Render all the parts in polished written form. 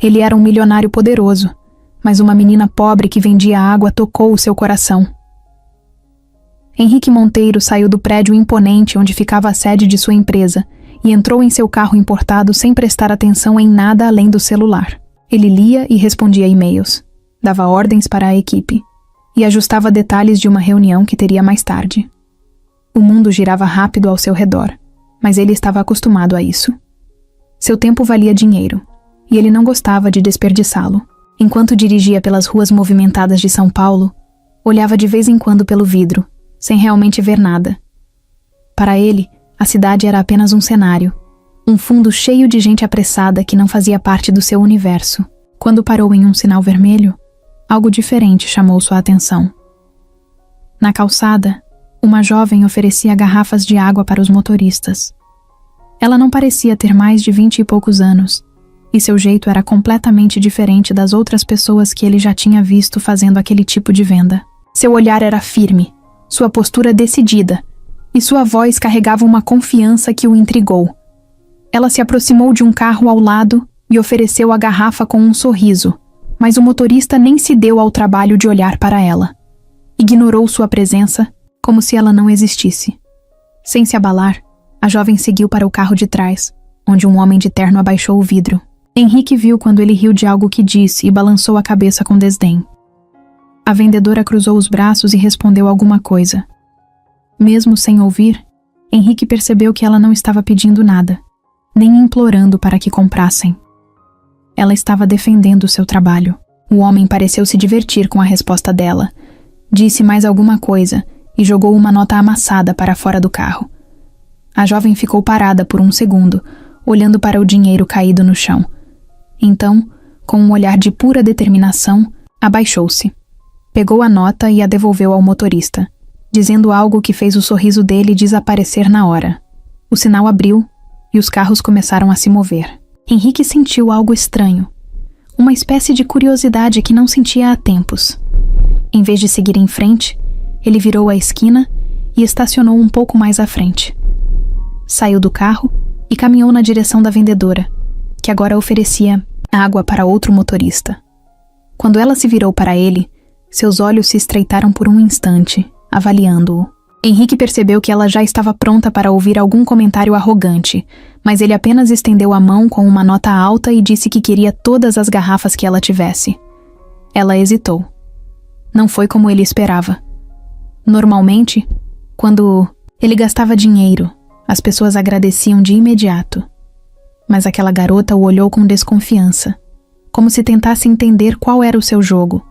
Ele era um milionário poderoso, mas uma menina pobre que vendia água tocou o seu coração. Henrique Monteiro saiu do prédio imponente onde ficava a sede de sua empresa e entrou em seu carro importado sem prestar atenção em nada além do celular. Ele lia e respondia e-mails, dava ordens para a equipe e ajustava detalhes de uma reunião que teria mais tarde. O mundo girava rápido ao seu redor, mas ele estava acostumado a isso. Seu tempo valia dinheiro, e ele não gostava de desperdiçá-lo. Enquanto dirigia pelas ruas movimentadas de São Paulo, olhava de vez em quando pelo vidro, sem realmente ver nada. Para ele, a cidade era apenas um cenário, um fundo cheio de gente apressada que não fazia parte do seu universo. Quando parou em um sinal vermelho, algo diferente chamou sua atenção. Na calçada, uma jovem oferecia garrafas de água para os motoristas. Ela não parecia ter mais de 20 e poucos anos, e seu jeito era completamente diferente das outras pessoas que ele já tinha visto fazendo aquele tipo de venda. Seu olhar era firme, sua postura decidida, e sua voz carregava uma confiança que o intrigou. Ela se aproximou de um carro ao lado e ofereceu a garrafa com um sorriso, mas o motorista nem se deu ao trabalho de olhar para ela. Ignorou sua presença, como se ela não existisse. Sem se abalar, a jovem seguiu para o carro de trás, onde um homem de terno abaixou o vidro. Henrique viu quando ele riu de algo que disse e balançou a cabeça com desdém. A vendedora cruzou os braços e respondeu alguma coisa. Mesmo sem ouvir, Henrique percebeu que ela não estava pedindo nada, nem implorando para que comprassem. Ela estava defendendo seu trabalho. O homem pareceu se divertir com a resposta dela. Disse mais alguma coisa e jogou uma nota amassada para fora do carro. A jovem ficou parada por um segundo, olhando para o dinheiro caído no chão. Então, com um olhar de pura determinação, abaixou-se. Pegou a nota e a devolveu ao motorista, dizendo algo que fez o sorriso dele desaparecer na hora. O sinal abriu e os carros começaram a se mover. Henrique sentiu algo estranho, uma espécie de curiosidade que não sentia há tempos. Em vez de seguir em frente, ele virou a esquina e estacionou um pouco mais à frente. Saiu do carro e caminhou na direção da vendedora, que agora oferecia água para outro motorista. Quando ela se virou para ele, seus olhos se estreitaram por um instante, avaliando-o. Henrique percebeu que ela já estava pronta para ouvir algum comentário arrogante, mas ele apenas estendeu a mão com uma nota alta e disse que queria todas as garrafas que ela tivesse. Ela hesitou. Não foi como ele esperava. Normalmente, quando ele gastava dinheiro, as pessoas agradeciam de imediato. Mas aquela garota o olhou com desconfiança, como se tentasse entender qual era o seu jogo.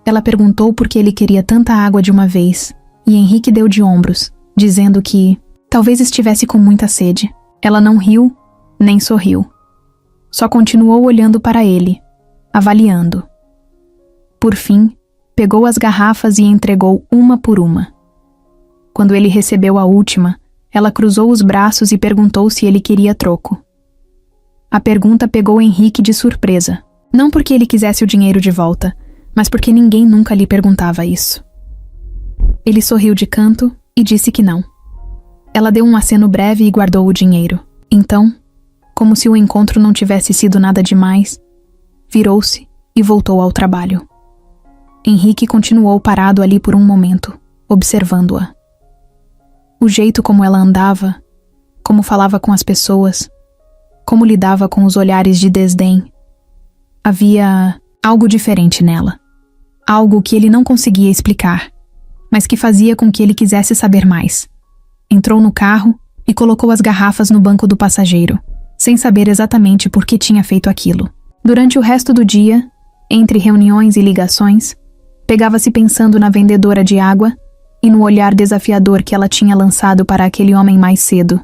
Ela perguntou por que ele queria tanta água de uma vez, e Henrique deu de ombros, dizendo que talvez estivesse com muita sede. Ela não riu, nem sorriu. Só continuou olhando para ele, avaliando. Por fim, pegou as garrafas e entregou uma por uma. Quando ele recebeu a última, ela cruzou os braços e perguntou se ele queria troco. A pergunta pegou Henrique de surpresa, não porque ele quisesse o dinheiro de volta, mas porque ninguém nunca lhe perguntava isso. Ele sorriu de canto e disse que não. Ela deu um aceno breve e guardou o dinheiro. Então, como se o encontro não tivesse sido nada demais, virou-se e voltou ao trabalho. Henrique continuou parado ali por um momento, observando-a. O jeito como ela andava, como falava com as pessoas, como lidava com os olhares de desdém. Havia algo diferente nela. Algo que ele não conseguia explicar, mas que fazia com que ele quisesse saber mais. Entrou no carro e colocou as garrafas no banco do passageiro, sem saber exatamente por que tinha feito aquilo. Durante o resto do dia, entre reuniões e ligações, pegava-se pensando na vendedora de água e no olhar desafiador que ela tinha lançado para aquele homem mais cedo.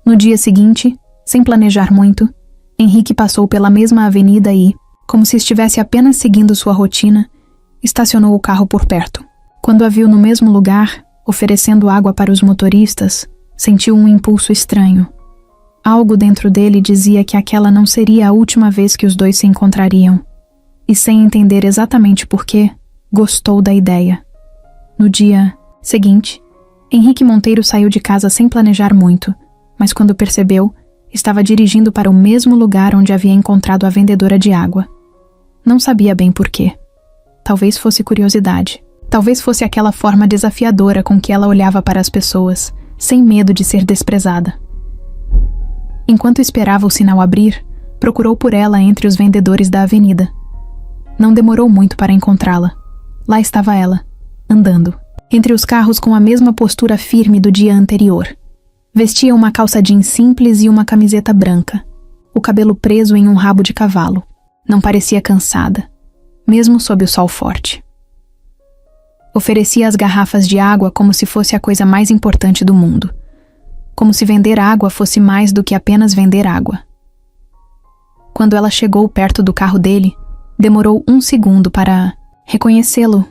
No dia seguinte, sem planejar muito, Henrique passou pela mesma avenida e, como se estivesse apenas seguindo sua rotina, estacionou o carro por perto. Quando a viu no mesmo lugar, oferecendo água para os motoristas, sentiu um impulso estranho. Algo dentro dele dizia que aquela não seria a última vez que os dois se encontrariam. E sem entender exatamente porquê, gostou da ideia. No dia seguinte, Henrique Monteiro saiu de casa sem planejar muito, mas quando percebeu, Estava dirigindo para o mesmo lugar onde havia encontrado a vendedora de água. Não sabia bem por quê. Talvez fosse curiosidade. Talvez fosse aquela forma desafiadora com que ela olhava para as pessoas, sem medo de ser desprezada. Enquanto esperava o sinal abrir, procurou por ela entre os vendedores da avenida. Não demorou muito para encontrá-la. Lá estava ela, andando, entre os carros com a mesma postura firme do dia anterior. Vestia uma calça jeans simples e uma camiseta branca, o cabelo preso em um rabo de cavalo. Não parecia cansada, mesmo sob o sol forte. Oferecia as garrafas de água como se fosse a coisa mais importante do mundo. Como se vender água fosse mais do que apenas vender água. Quando ela chegou perto do carro dele, demorou 1 segundo para reconhecê-lo.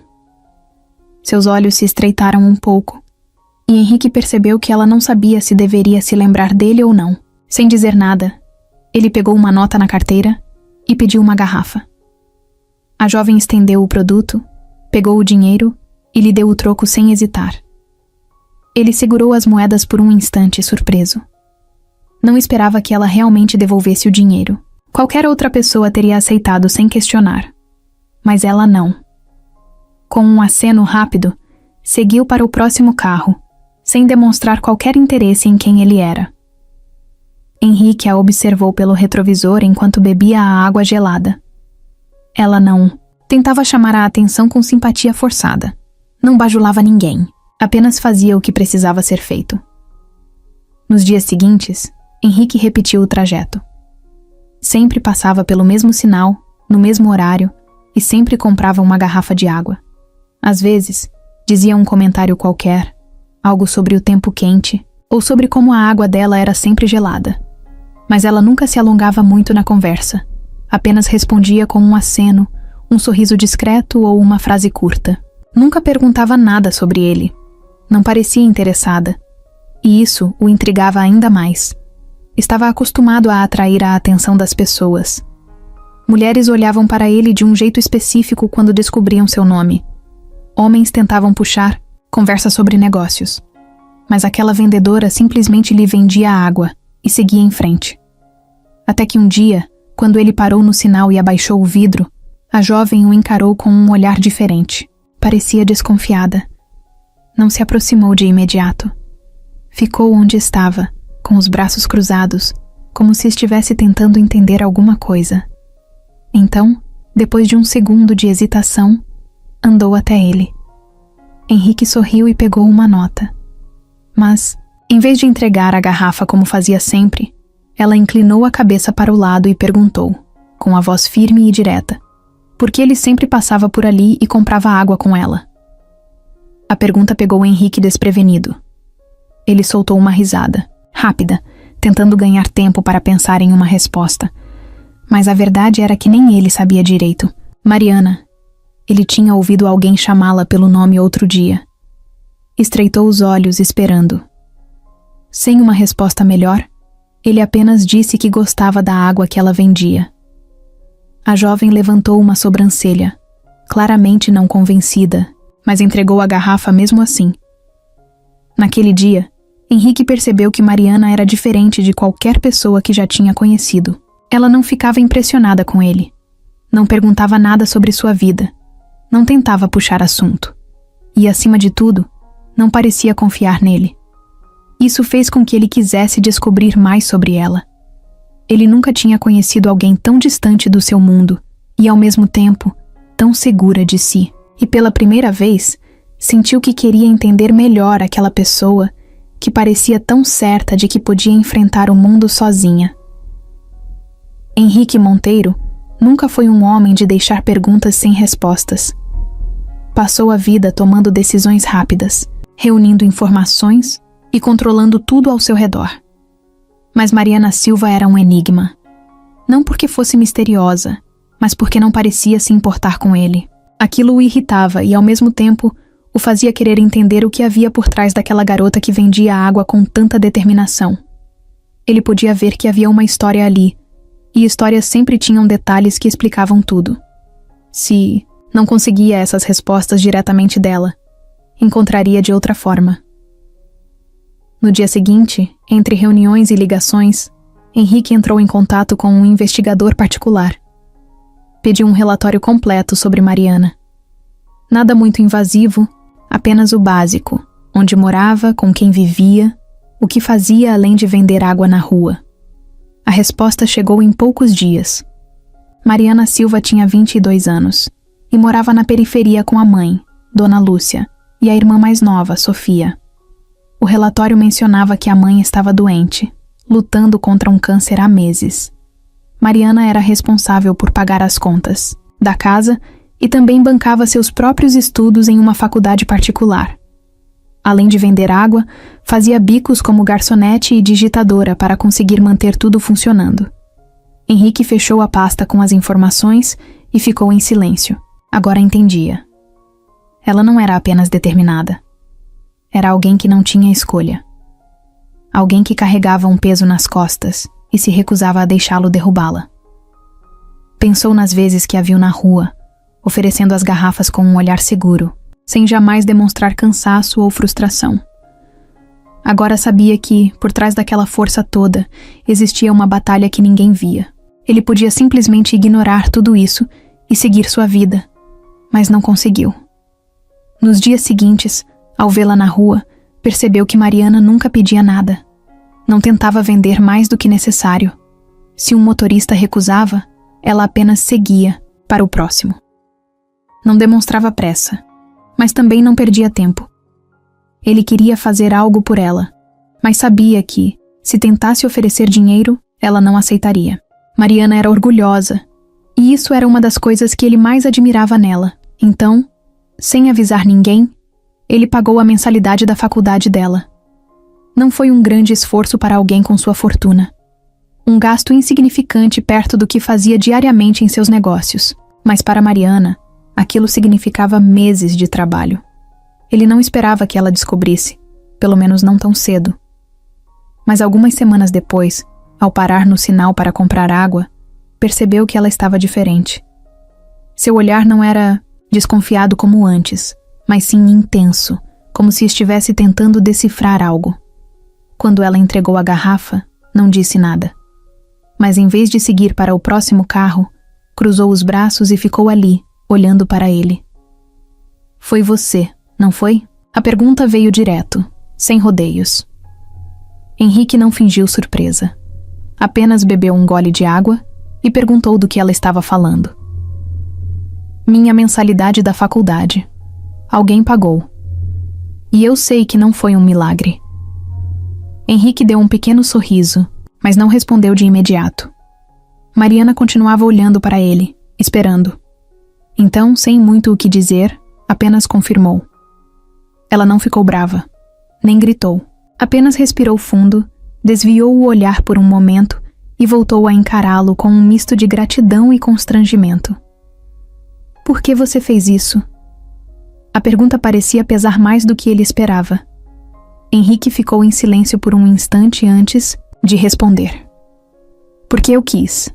Seus olhos se estreitaram um pouco, e Henrique percebeu que ela não sabia se deveria se lembrar dele ou não. Sem dizer nada, ele pegou uma nota na carteira e pediu uma garrafa. A jovem estendeu o produto, pegou o dinheiro e lhe deu o troco sem hesitar. Ele segurou as moedas por um instante, surpreso. Não esperava que ela realmente devolvesse o dinheiro. Qualquer outra pessoa teria aceitado sem questionar. Mas ela não. Com um aceno rápido, seguiu para o próximo carro, sem demonstrar qualquer interesse em quem ele era. Henrique a observou pelo retrovisor enquanto bebia a água gelada. Ela não tentava chamar a atenção com simpatia forçada. Não bajulava ninguém, apenas fazia o que precisava ser feito. Nos dias seguintes, Henrique repetiu o trajeto. Sempre passava pelo mesmo sinal, no mesmo horário, e sempre comprava uma garrafa de água. Às vezes, dizia um comentário qualquer, algo sobre o tempo quente, ou sobre como a água dela era sempre gelada. Mas ela nunca se alongava muito na conversa, apenas respondia com um aceno, um sorriso discreto ou uma frase curta. Nunca perguntava nada sobre ele. Não parecia interessada, e isso o intrigava ainda mais. Estava acostumado a atrair a atenção das pessoas. Mulheres olhavam para ele de um jeito específico quando descobriam seu nome. Homens tentavam puxar conversa sobre negócios. Mas aquela vendedora simplesmente lhe vendia água e seguia em frente. Até que um dia, quando ele parou no sinal e abaixou o vidro, a jovem o encarou com um olhar diferente. Parecia desconfiada. Não se aproximou de imediato. Ficou onde estava, com os braços cruzados, como se estivesse tentando entender alguma coisa. Então, depois de 1 segundo de hesitação, andou até ele. Henrique sorriu e pegou uma nota. Mas, em vez de entregar a garrafa como fazia sempre, ela inclinou a cabeça para o lado e perguntou, com a voz firme e direta, por que ele sempre passava por ali e comprava água com ela. A pergunta pegou Henrique desprevenido. Ele soltou uma risada, rápida, tentando ganhar tempo para pensar em uma resposta. Mas a verdade era que nem ele sabia direito. Mariana. Ele tinha ouvido alguém chamá-la pelo nome outro dia. Estreitou os olhos, esperando. Sem uma resposta melhor, ele apenas disse que gostava da água que ela vendia. A jovem levantou uma sobrancelha, claramente não convencida, mas entregou a garrafa mesmo assim. Naquele dia, Henrique percebeu que Mariana era diferente de qualquer pessoa que já tinha conhecido. Ela não ficava impressionada com ele. Não perguntava nada sobre sua vida. Não tentava puxar assunto. E, acima de tudo, não parecia confiar nele. Isso fez com que ele quisesse descobrir mais sobre ela. Ele nunca tinha conhecido alguém tão distante do seu mundo e, ao mesmo tempo, tão segura de si. E pela primeira vez, sentiu que queria entender melhor aquela pessoa que parecia tão certa de que podia enfrentar o mundo sozinha. Henrique Monteiro nunca foi um homem de deixar perguntas sem respostas. Passou a vida tomando decisões rápidas, reunindo informações e controlando tudo ao seu redor. Mas Mariana Silva era um enigma. Não porque fosse misteriosa, mas porque não parecia se importar com ele. Aquilo o irritava e, ao mesmo tempo, o fazia querer entender o que havia por trás daquela garota que vendia água com tanta determinação. Ele podia ver que havia uma história ali, e histórias sempre tinham detalhes que explicavam tudo. Se não conseguia essas respostas diretamente dela, encontraria de outra forma. No dia seguinte, entre reuniões e ligações, Henrique entrou em contato com um investigador particular. Pediu um relatório completo sobre Mariana. Nada muito invasivo, apenas o básico: onde morava, com quem vivia, o que fazia além de vender água na rua. A resposta chegou em poucos dias. Mariana Silva tinha 22 anos e morava na periferia com a mãe, Dona Lúcia, e a irmã mais nova, Sofia. O relatório mencionava que a mãe estava doente, lutando contra um câncer há meses. Mariana era responsável por pagar as contas da casa e também bancava seus próprios estudos em uma faculdade particular. Além de vender água, fazia bicos como garçonete e digitadora para conseguir manter tudo funcionando. Henrique fechou a pasta com as informações e ficou em silêncio. Agora entendia. Ela não era apenas determinada. Era alguém que não tinha escolha. Alguém que carregava um peso nas costas e se recusava a deixá-lo derrubá-la. Pensou nas vezes que a viu na rua, oferecendo as garrafas com um olhar seguro, sem jamais demonstrar cansaço ou frustração. Agora sabia que, por trás daquela força toda, existia uma batalha que ninguém via. Ele podia simplesmente ignorar tudo isso e seguir sua vida, mas não conseguiu. Nos dias seguintes, ao vê-la na rua, percebeu que Mariana nunca pedia nada. Não tentava vender mais do que necessário. Se um motorista recusava, ela apenas seguia para o próximo. Não demonstrava pressa, mas também não perdia tempo. Ele queria fazer algo por ela, mas sabia que, se tentasse oferecer dinheiro, ela não aceitaria. Mariana era orgulhosa, e isso era uma das coisas que ele mais admirava nela. Então, sem avisar ninguém, ele pagou a mensalidade da faculdade dela. Não foi um grande esforço para alguém com sua fortuna. Um gasto insignificante perto do que fazia diariamente em seus negócios. Mas para Mariana, aquilo significava meses de trabalho. Ele não esperava que ela descobrisse, pelo menos não tão cedo. Mas algumas semanas depois, ao parar no sinal para comprar água, percebeu que ela estava diferente. Seu olhar não era desconfiado como antes, mas sim intenso, como se estivesse tentando decifrar algo. Quando ela entregou a garrafa, não disse nada. Mas em vez de seguir para o próximo carro, cruzou os braços e ficou ali, olhando para ele. Foi você, não foi? A pergunta veio direto, sem rodeios. Henrique não fingiu surpresa. Apenas bebeu um gole de água e perguntou do que ela estava falando. Minha mensalidade da faculdade. Alguém pagou. E eu sei que não foi um milagre. Henrique deu um pequeno sorriso, mas não respondeu de imediato. Mariana continuava olhando para ele, esperando. Então, sem muito o que dizer, apenas confirmou. Ela não ficou brava, nem gritou. Apenas respirou fundo, desviou o olhar por um momento e voltou a encará-lo com um misto de gratidão e constrangimento. Por que você fez isso? A pergunta parecia pesar mais do que ele esperava. Henrique ficou em silêncio por um instante antes de responder. Porque eu quis.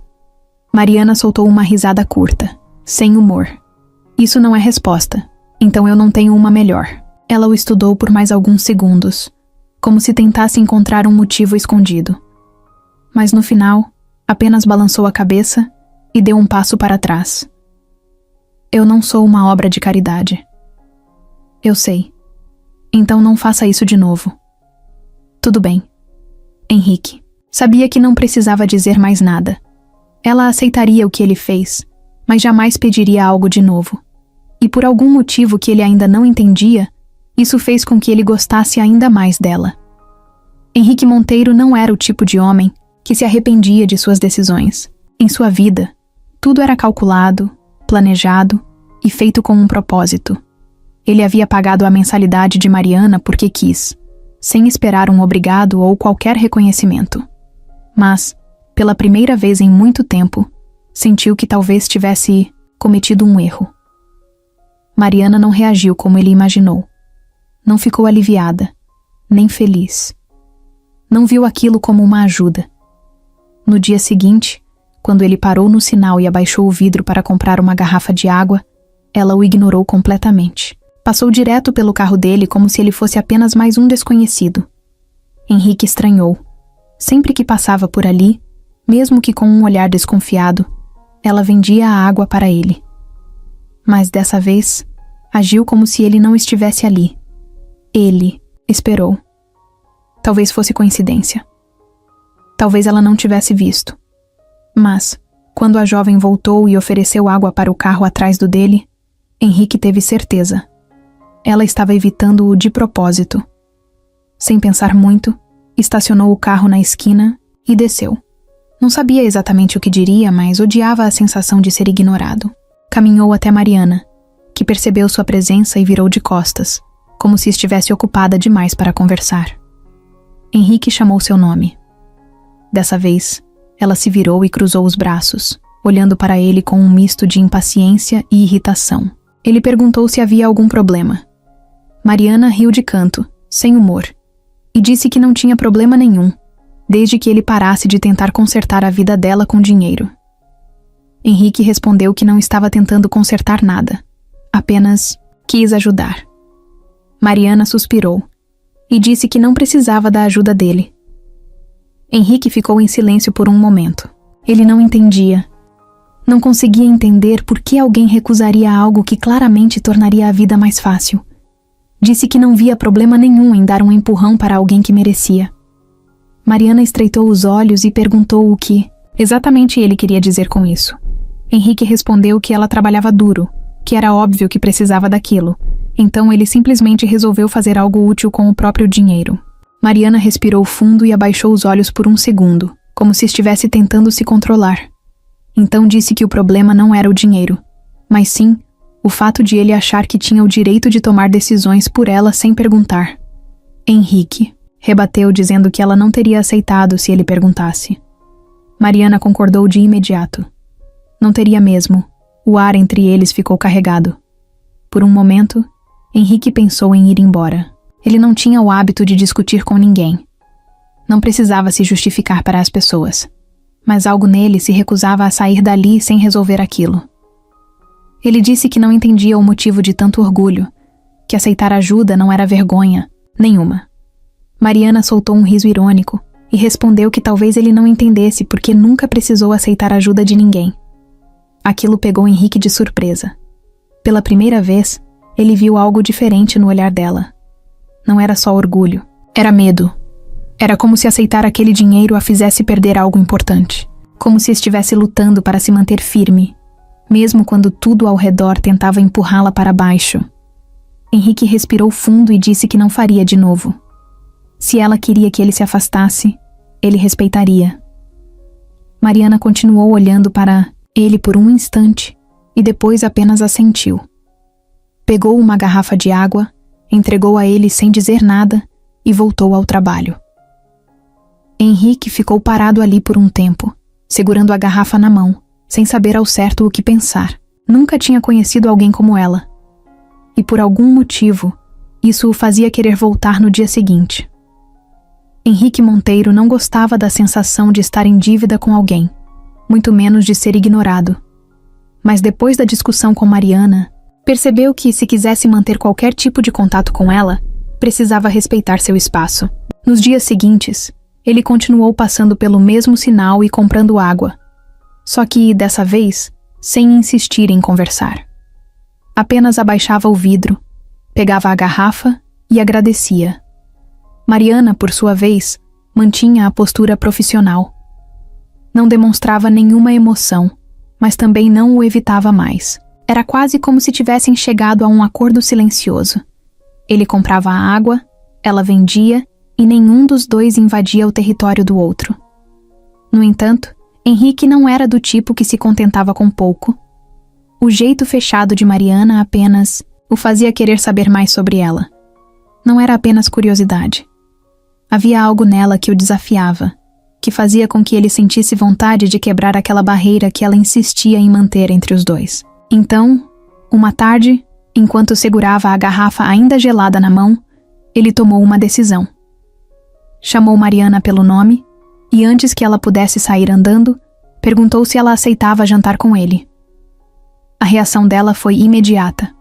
Mariana soltou uma risada curta, sem humor. Isso não é resposta, então eu não tenho uma melhor. Ela o estudou por mais alguns segundos, como se tentasse encontrar um motivo escondido. Mas no final, apenas balançou a cabeça e deu um passo para trás. Eu não sou uma obra de caridade. Eu sei. Então não faça isso de novo. Tudo bem. Henrique. Sabia que não precisava dizer mais nada. Ela aceitaria o que ele fez, mas jamais pediria algo de novo. E por algum motivo que ele ainda não entendia, isso fez com que ele gostasse ainda mais dela. Henrique Monteiro não era o tipo de homem que se arrependia de suas decisões. Em sua vida, tudo era calculado, planejado e feito com um propósito. Ele havia pagado a mensalidade de Mariana porque quis, sem esperar um obrigado ou qualquer reconhecimento. Mas, pela primeira vez em muito tempo, sentiu que talvez tivesse cometido um erro. Mariana não reagiu como ele imaginou. Não ficou aliviada, nem feliz. Não viu aquilo como uma ajuda. No dia seguinte, quando ele parou no sinal e abaixou o vidro para comprar uma garrafa de água, ela o ignorou completamente. Passou direto pelo carro dele como se ele fosse apenas mais um desconhecido. Henrique estranhou. Sempre que passava por ali, Mesmo que com um olhar desconfiado, ela vendia a água para ele. Mas dessa vez, agiu como se ele não estivesse ali. Ele esperou. Talvez fosse coincidência. Talvez ela não tivesse visto. Mas, quando a jovem voltou e ofereceu água para o carro atrás do dele, Henrique teve certeza. Ela estava evitando-o de propósito. Sem pensar muito, estacionou o carro na esquina e desceu. Não sabia exatamente o que diria, mas odiava a sensação de ser ignorado. Caminhou até Mariana, que percebeu sua presença e virou de costas, como se estivesse ocupada demais para conversar. Henrique chamou seu nome. Dessa vez, ela se virou e cruzou os braços, olhando para ele com um misto de impaciência e irritação. Ele perguntou se havia algum problema. Mariana riu de canto, sem humor, e disse que não tinha problema nenhum, desde que ele parasse de tentar consertar a vida dela com dinheiro. Henrique respondeu que não estava tentando consertar nada, apenas quis ajudar. Mariana suspirou e disse que não precisava da ajuda dele. Henrique ficou em silêncio por um momento. Ele não entendia. Não conseguia entender por que alguém recusaria algo que claramente tornaria a vida mais fácil. Disse que não via problema nenhum em dar um empurrão para alguém que merecia. Mariana estreitou os olhos e perguntou o que exatamente ele queria dizer com isso. Henrique respondeu que ela trabalhava duro, que era óbvio que precisava daquilo. Então ele simplesmente resolveu fazer algo útil com o próprio dinheiro. Mariana respirou fundo e abaixou os olhos por um segundo, como se estivesse tentando se controlar. Então disse que o problema não era o dinheiro, mas sim o fato de ele achar que tinha o direito de tomar decisões por ela sem perguntar. Henrique rebateu dizendo que ela não teria aceitado se ele perguntasse. Mariana concordou de imediato. Não teria mesmo. O ar entre eles ficou carregado. Por um momento, Henrique pensou em ir embora. Ele não tinha o hábito de discutir com ninguém. Não precisava se justificar para as pessoas. Mas algo nele se recusava a sair dali sem resolver aquilo. Ele disse que não entendia o motivo de tanto orgulho, que aceitar ajuda não era vergonha nenhuma. Mariana soltou um riso irônico e respondeu que talvez ele não entendesse porque nunca precisou aceitar ajuda de ninguém. Aquilo pegou Henrique de surpresa. Pela primeira vez, ele viu algo diferente no olhar dela. Não era só orgulho, era medo. Era como se aceitar aquele dinheiro a fizesse perder algo importante. Como se estivesse lutando para se manter firme, mesmo quando tudo ao redor tentava empurrá-la para baixo. Henrique respirou fundo e disse que não faria de novo. Se ela queria que ele se afastasse, ele respeitaria. Mariana continuou olhando para ele por um instante e depois apenas assentiu. Pegou uma garrafa de água, entregou a ele sem dizer nada e voltou ao trabalho. Henrique ficou parado ali por um tempo, segurando a garrafa na mão, sem saber ao certo o que pensar. Nunca tinha conhecido alguém como ela. E por algum motivo, isso o fazia querer voltar no dia seguinte. Henrique Monteiro não gostava da sensação de estar em dívida com alguém, muito menos de ser ignorado. Mas depois da discussão com Mariana, percebeu que, se quisesse manter qualquer tipo de contato com ela, precisava respeitar seu espaço. Nos dias seguintes, ele continuou passando pelo mesmo sinal e comprando água. Só que, dessa vez, sem insistir em conversar. Apenas abaixava o vidro, pegava a garrafa e agradecia. Mariana, por sua vez, mantinha a postura profissional. Não demonstrava nenhuma emoção, mas também não o evitava mais. Era quase como se tivessem chegado a um acordo silencioso. Ele comprava a água, ela vendia e nenhum dos dois invadia o território do outro. No entanto, Henrique não era do tipo que se contentava com pouco. O jeito fechado de Mariana apenas o fazia querer saber mais sobre ela. Não era apenas curiosidade. Havia algo nela que o desafiava, que fazia com que ele sentisse vontade de quebrar aquela barreira que ela insistia em manter entre os dois. Então, uma tarde, enquanto segurava a garrafa ainda gelada na mão, ele tomou uma decisão. Chamou Mariana pelo nome e, antes que ela pudesse sair andando, perguntou se ela aceitava jantar com ele. A reação dela foi imediata.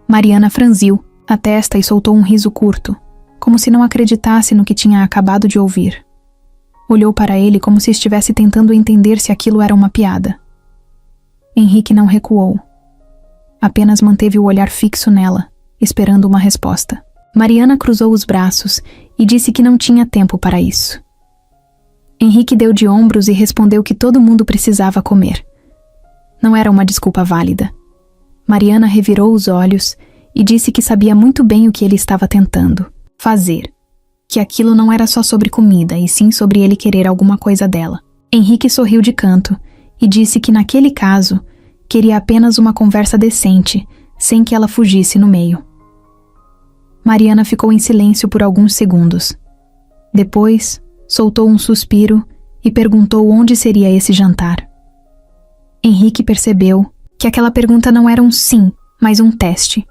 Mariana franziu a testa e soltou um riso curto, como se não acreditasse no que tinha acabado de ouvir. Olhou para ele como se estivesse tentando entender se aquilo era uma piada. Henrique não recuou. Apenas manteve o olhar fixo nela, esperando uma resposta. Mariana cruzou os braços e disse que não tinha tempo para isso. Henrique deu de ombros e respondeu que todo mundo precisava comer. Não era uma desculpa válida. Mariana revirou os olhos e disse que sabia muito bem o que ele estava tentando fazer, que aquilo não era só sobre comida, e sim sobre ele querer alguma coisa dela. Henrique sorriu de canto e disse que naquele caso queria apenas uma conversa decente, sem que ela fugisse no meio. Mariana ficou em silêncio por alguns segundos. Depois, soltou um suspiro e perguntou onde seria esse jantar. Henrique percebeu que aquela pergunta não era um sim, mas um teste.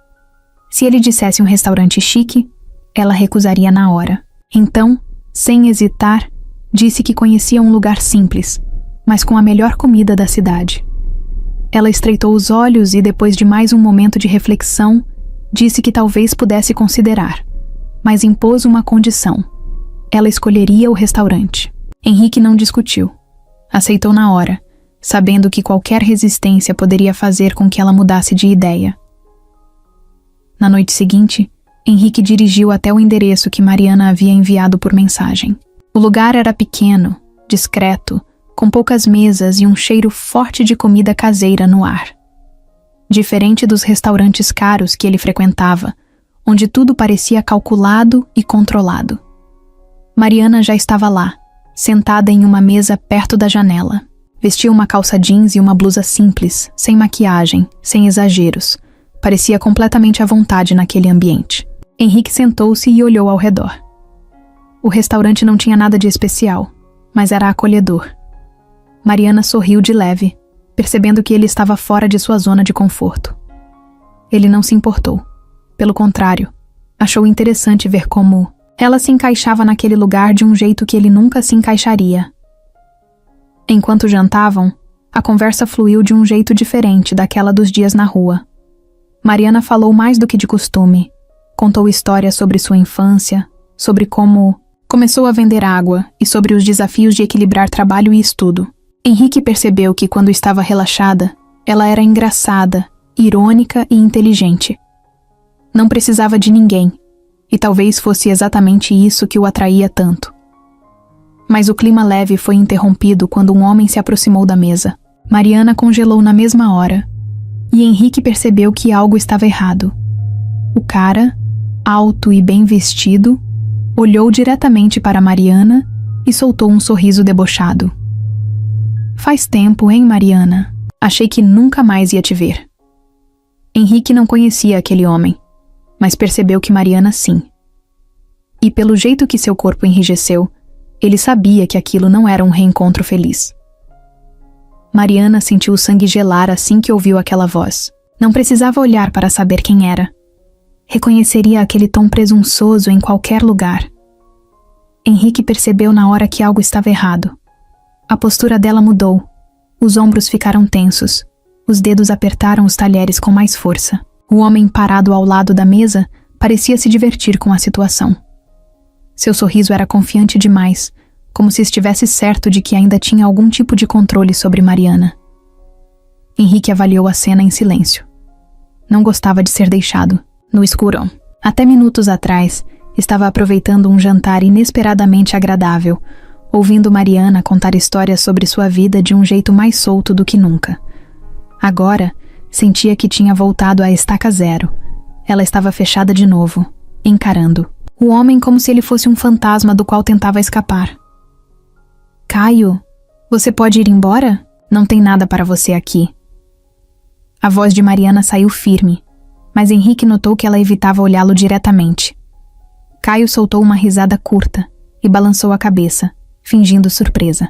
Se ele dissesse um restaurante chique, ela recusaria na hora. Então, sem hesitar, disse que conhecia um lugar simples, mas com a melhor comida da cidade. Ela estreitou os olhos e, depois de mais um momento de reflexão, disse que talvez pudesse considerar, mas impôs uma condição. Ela escolheria o restaurante. Henrique não discutiu. Aceitou na hora, sabendo que qualquer resistência poderia fazer com que ela mudasse de ideia. Na noite seguinte, Henrique dirigiu até o endereço que Mariana havia enviado por mensagem. O lugar era pequeno, discreto, com poucas mesas e um cheiro forte de comida caseira no ar. Diferente dos restaurantes caros que ele frequentava, onde tudo parecia calculado e controlado. Mariana já estava lá, sentada em uma mesa perto da janela. Vestia uma calça jeans e uma blusa simples, sem maquiagem, sem exageros. Parecia completamente à vontade naquele ambiente. Henrique sentou-se e olhou ao redor. O restaurante não tinha nada de especial, mas era acolhedor. Mariana sorriu de leve, percebendo que ele estava fora de sua zona de conforto. Ele não se importou. Pelo contrário, achou interessante ver como ela se encaixava naquele lugar de um jeito que ele nunca se encaixaria. Enquanto jantavam, a conversa fluiu de um jeito diferente daquela dos dias na rua. Mariana falou mais do que de costume. Contou histórias sobre sua infância, sobre como começou a vender água e sobre os desafios de equilibrar trabalho e estudo. Henrique percebeu que, quando estava relaxada, ela era engraçada, irônica e inteligente. Não precisava de ninguém, e talvez fosse exatamente isso que o atraía tanto. Mas o clima leve foi interrompido quando um homem se aproximou da mesa. Mariana congelou na mesma hora, e Henrique percebeu que algo estava errado. O cara, alto e bem vestido, olhou diretamente para Mariana e soltou um sorriso debochado. "Faz tempo, hein, Mariana? Achei que nunca mais ia te ver." Henrique não conhecia aquele homem, mas percebeu que Mariana sim. E pelo jeito que seu corpo enrijeceu, ele sabia que aquilo não era um reencontro feliz. Mariana sentiu o sangue gelar assim que ouviu aquela voz. Não precisava olhar para saber quem era. Reconheceria aquele tom presunçoso em qualquer lugar. Henrique percebeu na hora que algo estava errado. A postura dela mudou. Os ombros ficaram tensos. Os dedos apertaram os talheres com mais força. O homem parado ao lado da mesa parecia se divertir com a situação. Seu sorriso era confiante demais, como se estivesse certo de que ainda tinha algum tipo de controle sobre Mariana. Henrique avaliou a cena em silêncio. Não gostava de ser deixado no escuro. Até minutos atrás, estava aproveitando um jantar inesperadamente agradável, ouvindo Mariana contar histórias sobre sua vida de um jeito mais solto do que nunca. Agora, sentia que tinha voltado à estaca zero. Ela estava fechada de novo, encarando o homem como se ele fosse um fantasma do qual tentava escapar. "Caio, você pode ir embora? Não tem nada para você aqui." A voz de Mariana saiu firme, mas Henrique notou que ela evitava olhá-lo diretamente. Caio soltou uma risada curta e balançou a cabeça, fingindo surpresa.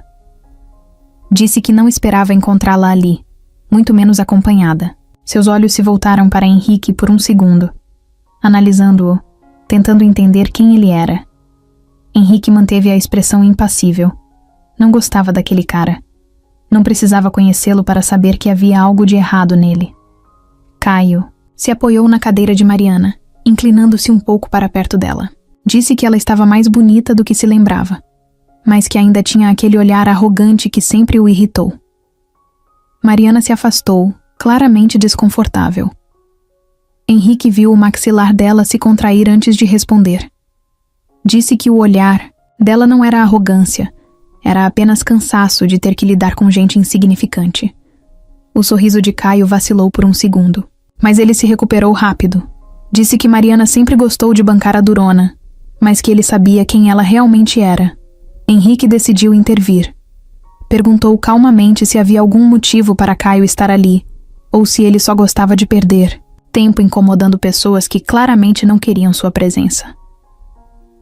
Disse que não esperava encontrá-la ali, muito menos acompanhada. Seus olhos se voltaram para Henrique por um segundo, analisando-o, tentando entender quem ele era. Henrique manteve a expressão impassível. Não gostava daquele cara. Não precisava conhecê-lo para saber que havia algo de errado nele. Caio se apoiou na cadeira de Mariana, inclinando-se um pouco para perto dela. Disse que ela estava mais bonita do que se lembrava. mas que ainda tinha aquele olhar arrogante que sempre o irritou. Mariana se afastou, claramente desconfortável. Henrique viu o maxilar dela se contrair antes de responder. Disse que o olhar dela não era arrogância, era apenas cansaço de ter que lidar com gente insignificante. O sorriso de Caio vacilou por um segundo, mas ele se recuperou rápido. Disse que Mariana sempre gostou de bancar a durona, mas que ele sabia quem ela realmente era. Henrique decidiu intervir. Perguntou calmamente se havia algum motivo para Caio estar ali, ou se ele só gostava de perder tempo incomodando pessoas que claramente não queriam sua presença.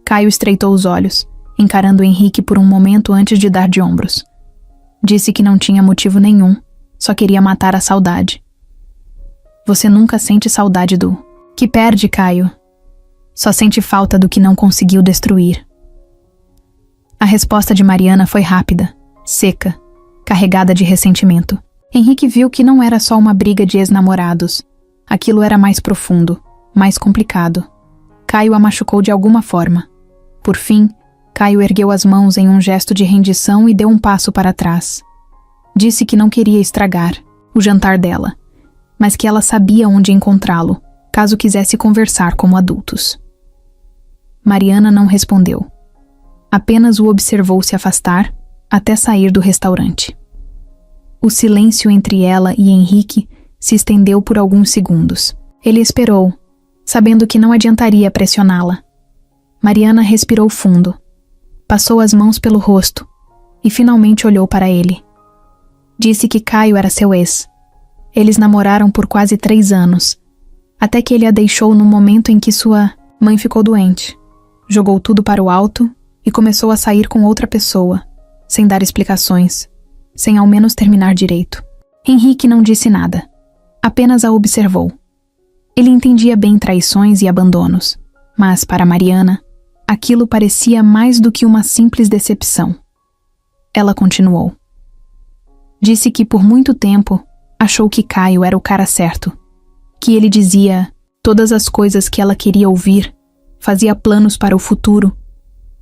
Caio estreitou os olhos, encarando Henrique por um momento antes de dar de ombros. Disse que não tinha motivo nenhum, só queria matar a saudade. Você nunca sente saudade do que perde, Caio. Só sente falta do que não conseguiu destruir. A resposta de Mariana foi rápida, seca, carregada de ressentimento. Henrique viu que não era só uma briga de ex-namorados. Aquilo era mais profundo, mais complicado. Caio a machucou de alguma forma. Por fim, Caio ergueu as mãos em um gesto de rendição e deu um passo para trás. Disse que não queria estragar o jantar dela, mas que ela sabia onde encontrá-lo, caso quisesse conversar como adultos. Mariana não respondeu. Apenas o observou se afastar até sair do restaurante. O silêncio entre ela e Henrique se estendeu por alguns segundos. Ele esperou, sabendo que não adiantaria pressioná-la. Mariana respirou fundo, passou as mãos pelo rosto e finalmente olhou para ele. Disse que Caio era seu ex. Eles namoraram por quase 3 anos, até que ele a deixou no momento em que sua mãe ficou doente. Jogou tudo para o alto e começou a sair com outra pessoa, sem dar explicações, sem ao menos terminar direito. Henrique não disse nada, apenas a observou. Ele entendia bem traições e abandonos, mas para Mariana, aquilo parecia mais do que uma simples decepção. Ela continuou. Disse que por muito tempo achou que Caio era o cara certo, que ele dizia todas as coisas que ela queria ouvir, fazia planos para o futuro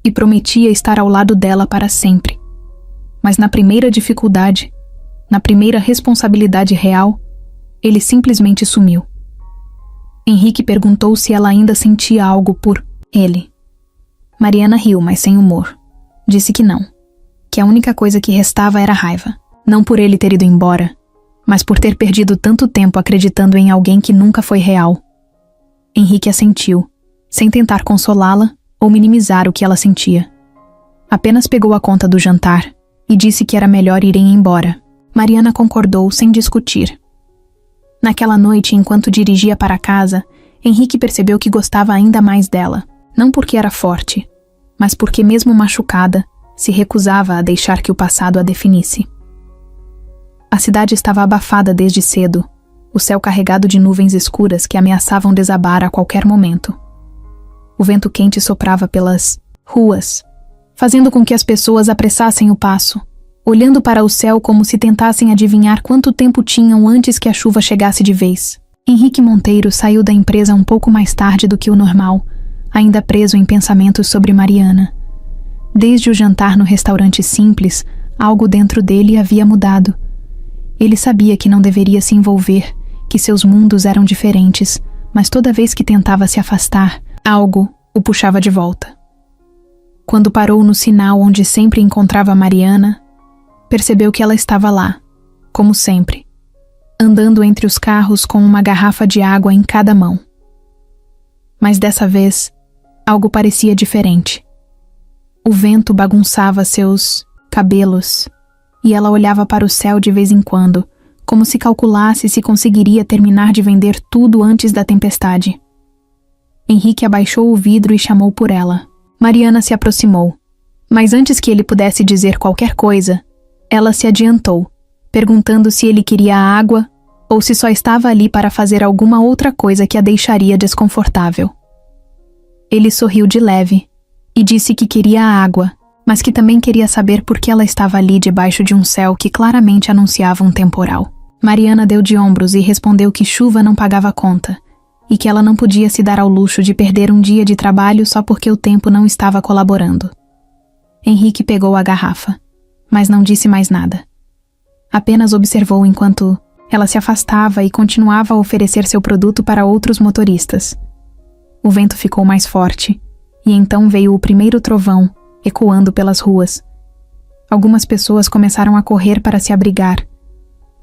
e prometia estar ao lado dela para sempre. Mas na primeira dificuldade, na primeira responsabilidade real, ele simplesmente sumiu. Henrique perguntou se ela ainda sentia algo por ele. Mariana riu, mas sem humor. Disse que não, que a única coisa que restava era raiva. Não por ele ter ido embora, mas por ter perdido tanto tempo acreditando em alguém que nunca foi real. Henrique assentiu, sem tentar consolá-la ou minimizar o que ela sentia. Apenas pegou a conta do jantar e disse que era melhor irem embora. Mariana concordou sem discutir. Naquela noite, enquanto dirigia para casa, Henrique percebeu que gostava ainda mais dela, não porque era forte, mas porque mesmo machucada, se recusava a deixar que o passado a definisse. A cidade estava abafada desde cedo, o céu carregado de nuvens escuras que ameaçavam desabar a qualquer momento. O vento quente soprava pelas ruas, fazendo com que as pessoas apressassem o passo, olhando para o céu como se tentassem adivinhar quanto tempo tinham antes que a chuva chegasse de vez. Henrique Monteiro saiu da empresa um pouco mais tarde do que o normal, ainda preso em pensamentos sobre Mariana. Desde o jantar no restaurante simples, algo dentro dele havia mudado. Ele sabia que não deveria se envolver, que seus mundos eram diferentes, mas toda vez que tentava se afastar, algo o puxava de volta. Quando parou no sinal onde sempre encontrava Mariana, percebeu que ela estava lá, como sempre, andando entre os carros com uma garrafa de água em cada mão. Mas dessa vez, algo parecia diferente. O vento bagunçava seus cabelos, e ela olhava para o céu de vez em quando, como se calculasse se conseguiria terminar de vender tudo antes da tempestade. Henrique abaixou o vidro e chamou por ela. Mariana se aproximou, mas antes que ele pudesse dizer qualquer coisa, ela se adiantou, perguntando se ele queria água ou se só estava ali para fazer alguma outra coisa que a deixaria desconfortável. Ele sorriu de leve e disse que queria água, mas que também queria saber por que ela estava ali debaixo de um céu que claramente anunciava um temporal. Mariana deu de ombros e respondeu que chuva não pagava conta, e que ela não podia se dar ao luxo de perder um dia de trabalho só porque o tempo não estava colaborando. Henrique pegou a garrafa, mas não disse mais nada. Apenas observou enquanto ela se afastava e continuava a oferecer seu produto para outros motoristas. O vento ficou mais forte, e então veio o primeiro trovão, ecoando pelas ruas. Algumas pessoas começaram a correr para se abrigar,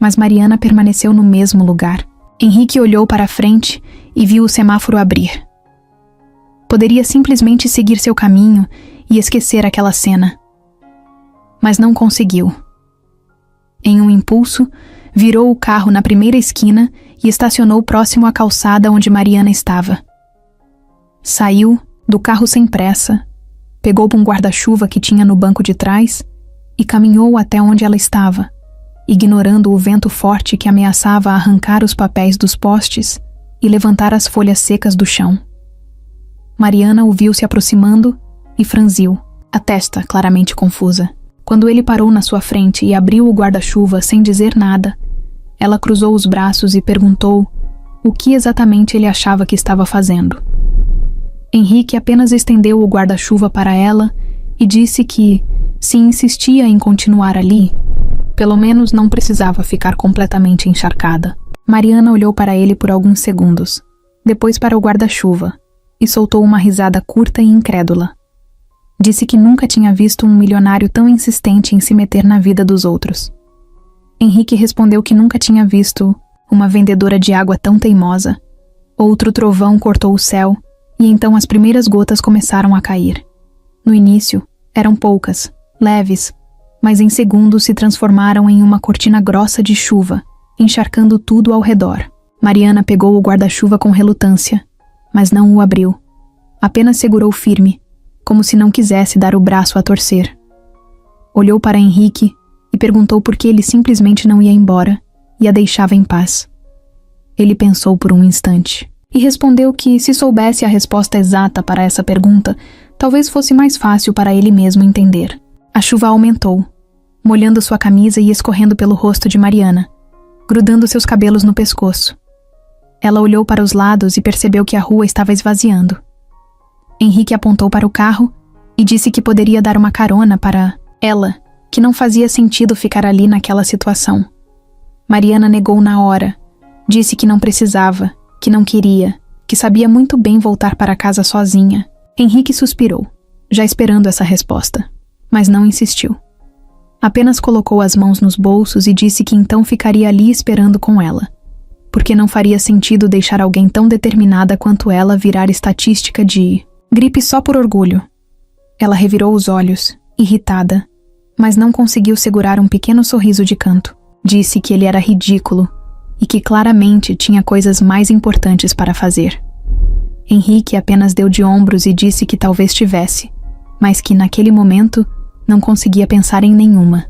mas Mariana permaneceu no mesmo lugar. Henrique olhou para a frente e viu o semáforo abrir. Poderia simplesmente seguir seu caminho e esquecer aquela cena. Mas não conseguiu. Em um impulso, virou o carro na primeira esquina e estacionou próximo à calçada onde Mariana estava. Saiu do carro sem pressa, pegou um guarda-chuva que tinha no banco de trás e caminhou até onde ela estava, ignorando o vento forte que ameaçava arrancar os papéis dos postes e levantar as folhas secas do chão. Mariana o viu se aproximando e franziu, a testa claramente confusa. Quando ele parou na sua frente e abriu o guarda-chuva sem dizer nada, ela cruzou os braços e perguntou o que exatamente ele achava que estava fazendo. Henrique apenas estendeu o guarda-chuva para ela e disse que, se insistia em continuar ali, pelo menos não precisava ficar completamente encharcada. Mariana olhou para ele por alguns segundos, depois para o guarda-chuva, e soltou uma risada curta e incrédula. Disse que nunca tinha visto um milionário tão insistente em se meter na vida dos outros. Henrique respondeu que nunca tinha visto uma vendedora de água tão teimosa. Outro trovão cortou o céu, e então as primeiras gotas começaram a cair. No início, eram poucas, leves, mas em segundos se transformaram em uma cortina grossa de chuva, encharcando tudo ao redor. Mariana pegou o guarda-chuva com relutância, mas não o abriu. Apenas segurou firme, como se não quisesse dar o braço a torcer. Olhou para Henrique e perguntou por que ele simplesmente não ia embora e a deixava em paz. Ele pensou por um instante e respondeu que, se soubesse a resposta exata para essa pergunta, talvez fosse mais fácil para ele mesmo entender. A chuva aumentou, molhando sua camisa e escorrendo pelo rosto de Mariana, grudando seus cabelos no pescoço. Ela olhou para os lados e percebeu que a rua estava esvaziando. Henrique apontou para o carro e disse que poderia dar uma carona para ela, que não fazia sentido ficar ali naquela situação. Mariana negou na hora, disse que não precisava, que não queria, que sabia muito bem voltar para casa sozinha. Henrique suspirou, já esperando essa resposta, mas não insistiu. Apenas colocou as mãos nos bolsos e disse que então ficaria ali esperando com ela, porque não faria sentido deixar alguém tão determinada quanto ela virar estatística de gripe só por orgulho. Ela revirou os olhos, irritada, mas não conseguiu segurar um pequeno sorriso de canto. Disse que ele era ridículo e que claramente tinha coisas mais importantes para fazer. Henrique apenas deu de ombros e disse que talvez tivesse, mas que naquele momento não conseguia pensar em nenhuma.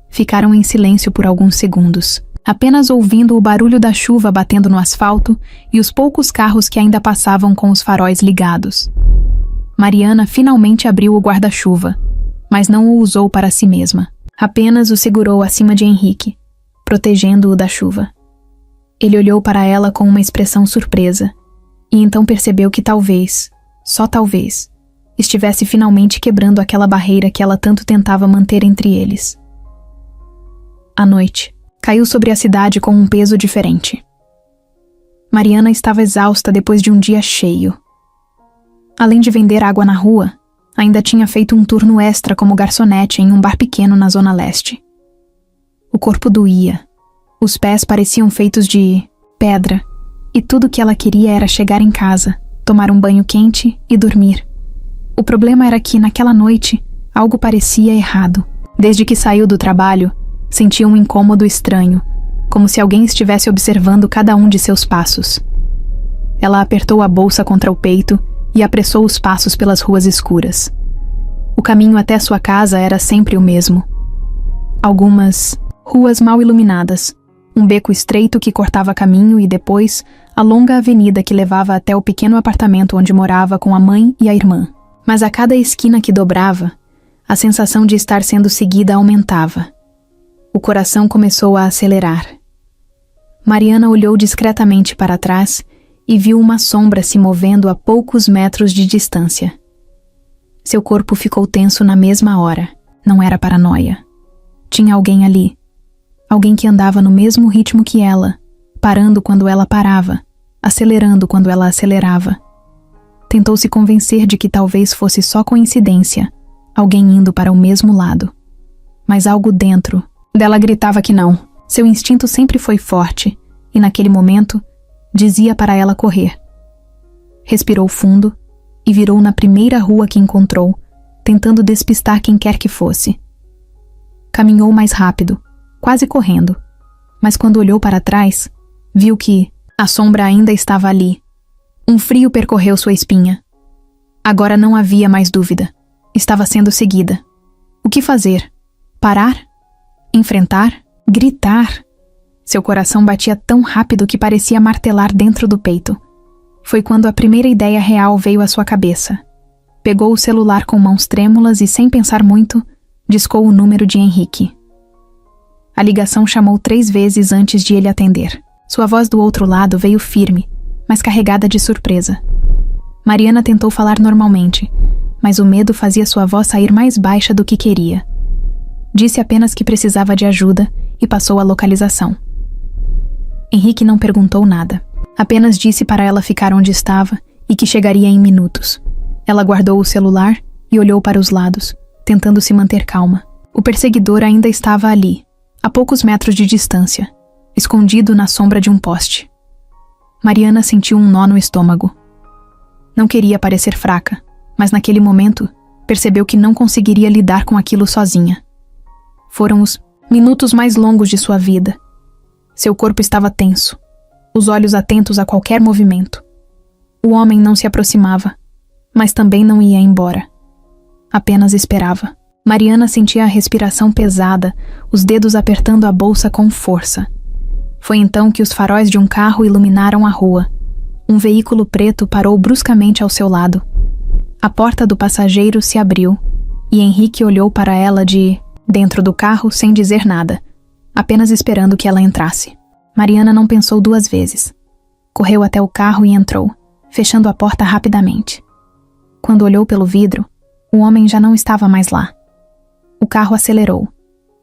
Ficaram em silêncio por alguns segundos, apenas ouvindo o barulho da chuva batendo no asfalto e os poucos carros que ainda passavam com os faróis ligados. Mariana finalmente abriu o guarda-chuva, mas não o usou para si mesma. Apenas o segurou acima de Henrique, protegendo-o da chuva. Ele olhou para ela com uma expressão surpresa, e então percebeu que talvez, só talvez, estivesse finalmente quebrando aquela barreira que ela tanto tentava manter entre eles. A noite caiu sobre a cidade com um peso diferente. Mariana estava exausta depois de um dia cheio. Além de vender água na rua, ainda tinha feito um turno extra como garçonete em um bar pequeno na Zona Leste. O corpo doía, os pés pareciam feitos de pedra, e tudo que ela queria era chegar em casa, tomar um banho quente e dormir. O problema era que, naquela noite, algo parecia errado. Desde que saiu do trabalho, sentia um incômodo estranho, como se alguém estivesse observando cada um de seus passos. Ela apertou a bolsa contra o peito e apressou os passos pelas ruas escuras. O caminho até sua casa era sempre o mesmo. Algumas ruas mal iluminadas, um beco estreito que cortava caminho e depois a longa avenida que levava até o pequeno apartamento onde morava com a mãe e a irmã. Mas a cada esquina que dobrava, a sensação de estar sendo seguida aumentava. O coração começou a acelerar. Mariana olhou discretamente para trás e viu uma sombra se movendo a poucos metros de distância. Seu corpo ficou tenso na mesma hora. Não era paranoia. Tinha alguém ali. Alguém que andava no mesmo ritmo que ela, parando quando ela parava, acelerando quando ela acelerava. Tentou se convencer de que talvez fosse só coincidência, alguém indo para o mesmo lado. Mas algo dentro dela gritava que não. Seu instinto sempre foi forte, e naquele momento, dizia para ela correr. Respirou fundo e virou na primeira rua que encontrou, tentando despistar quem quer que fosse. Caminhou mais rápido, quase correndo, mas quando olhou para trás, viu que a sombra ainda estava ali. Um frio percorreu sua espinha. Agora não havia mais dúvida. Estava sendo seguida. O que fazer? Parar? Enfrentar? Gritar? Seu coração batia tão rápido que parecia martelar dentro do peito. Foi quando a primeira ideia real veio à sua cabeça. Pegou o celular com mãos trêmulas e, sem pensar muito, discou o número de Henrique. A ligação chamou 3 vezes antes de ele atender. Sua voz do outro lado veio firme, mas carregada de surpresa. Mariana tentou falar normalmente, mas o medo fazia sua voz sair mais baixa do que queria. Disse apenas que precisava de ajuda e passou a localização. Henrique não perguntou nada. Apenas disse para ela ficar onde estava e que chegaria em minutos. Ela guardou o celular e olhou para os lados, tentando se manter calma. O perseguidor ainda estava ali, a poucos metros de distância, escondido na sombra de um poste. Mariana sentiu um nó no estômago. Não queria parecer fraca, mas naquele momento percebeu que não conseguiria lidar com aquilo sozinha. Foram os minutos mais longos de sua vida. Seu corpo estava tenso, os olhos atentos a qualquer movimento. O homem não se aproximava, mas também não ia embora. Apenas esperava. Mariana sentia a respiração pesada, os dedos apertando a bolsa com força. Foi então que os faróis de um carro iluminaram a rua. Um veículo preto parou bruscamente ao seu lado. A porta do passageiro se abriu, e Henrique olhou para ela de dentro do carro sem dizer nada, apenas esperando que ela entrasse. Mariana não pensou 2 vezes. Correu até o carro e entrou, fechando a porta rapidamente. Quando olhou pelo vidro, o homem já não estava mais lá. O carro acelerou,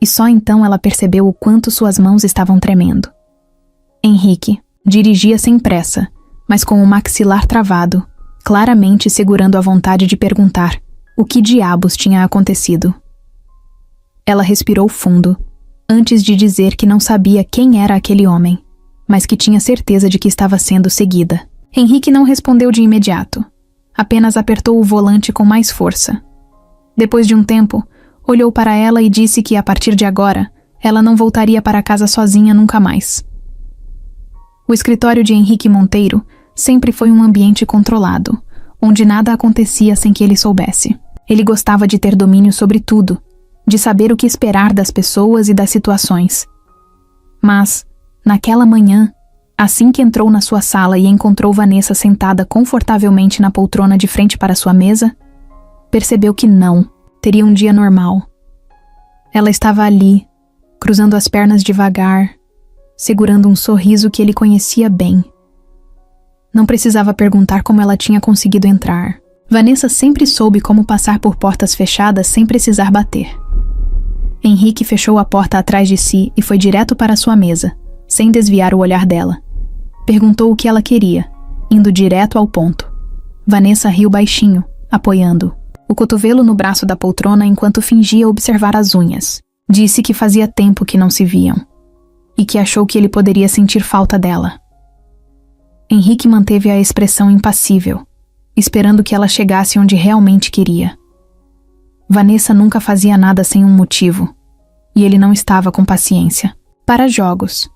e só então ela percebeu o quanto suas mãos estavam tremendo. Henrique dirigia sem pressa, mas com o maxilar travado, claramente segurando a vontade de perguntar o que diabos tinha acontecido. Ela respirou fundo, antes de dizer que não sabia quem era aquele homem, mas que tinha certeza de que estava sendo seguida. Henrique não respondeu de imediato, apenas apertou o volante com mais força. Depois de um tempo, olhou para ela e disse que, a partir de agora, ela não voltaria para casa sozinha nunca mais. O escritório de Henrique Monteiro sempre foi um ambiente controlado, onde nada acontecia sem que ele soubesse. Ele gostava de ter domínio sobre tudo, de saber o que esperar das pessoas e das situações. Mas, naquela manhã, assim que entrou na sua sala e encontrou Vanessa sentada confortavelmente na poltrona de frente para sua mesa, percebeu que não teria um dia normal. Ela estava ali, cruzando as pernas devagar, segurando um sorriso que ele conhecia bem. Não precisava perguntar como ela tinha conseguido entrar. Vanessa sempre soube como passar por portas fechadas sem precisar bater. Henrique fechou a porta atrás de si e foi direto para sua mesa, sem desviar o olhar dela. Perguntou o que ela queria, indo direto ao ponto. Vanessa riu baixinho, apoiando o cotovelo no braço da poltrona enquanto fingia observar as unhas. Disse que fazia tempo que não se viam, e que achou que ele poderia sentir falta dela. Henrique manteve a expressão impassível, esperando que ela chegasse onde realmente queria. Vanessa nunca fazia nada sem um motivo, e ele não estava com paciência. Para jogos.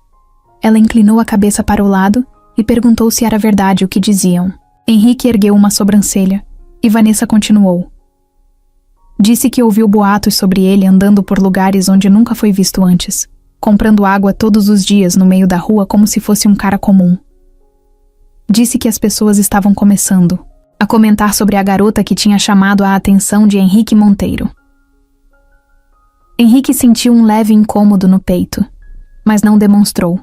Ela inclinou a cabeça para o lado e perguntou se era verdade o que diziam. Henrique ergueu uma sobrancelha, e Vanessa continuou. Disse que ouviu boatos sobre ele andando por lugares onde nunca foi visto antes, comprando água todos os dias no meio da rua como se fosse um cara comum. Disse que as pessoas estavam começando a comentar sobre a garota que tinha chamado a atenção de Henrique Monteiro. Henrique sentiu um leve incômodo no peito, mas não demonstrou.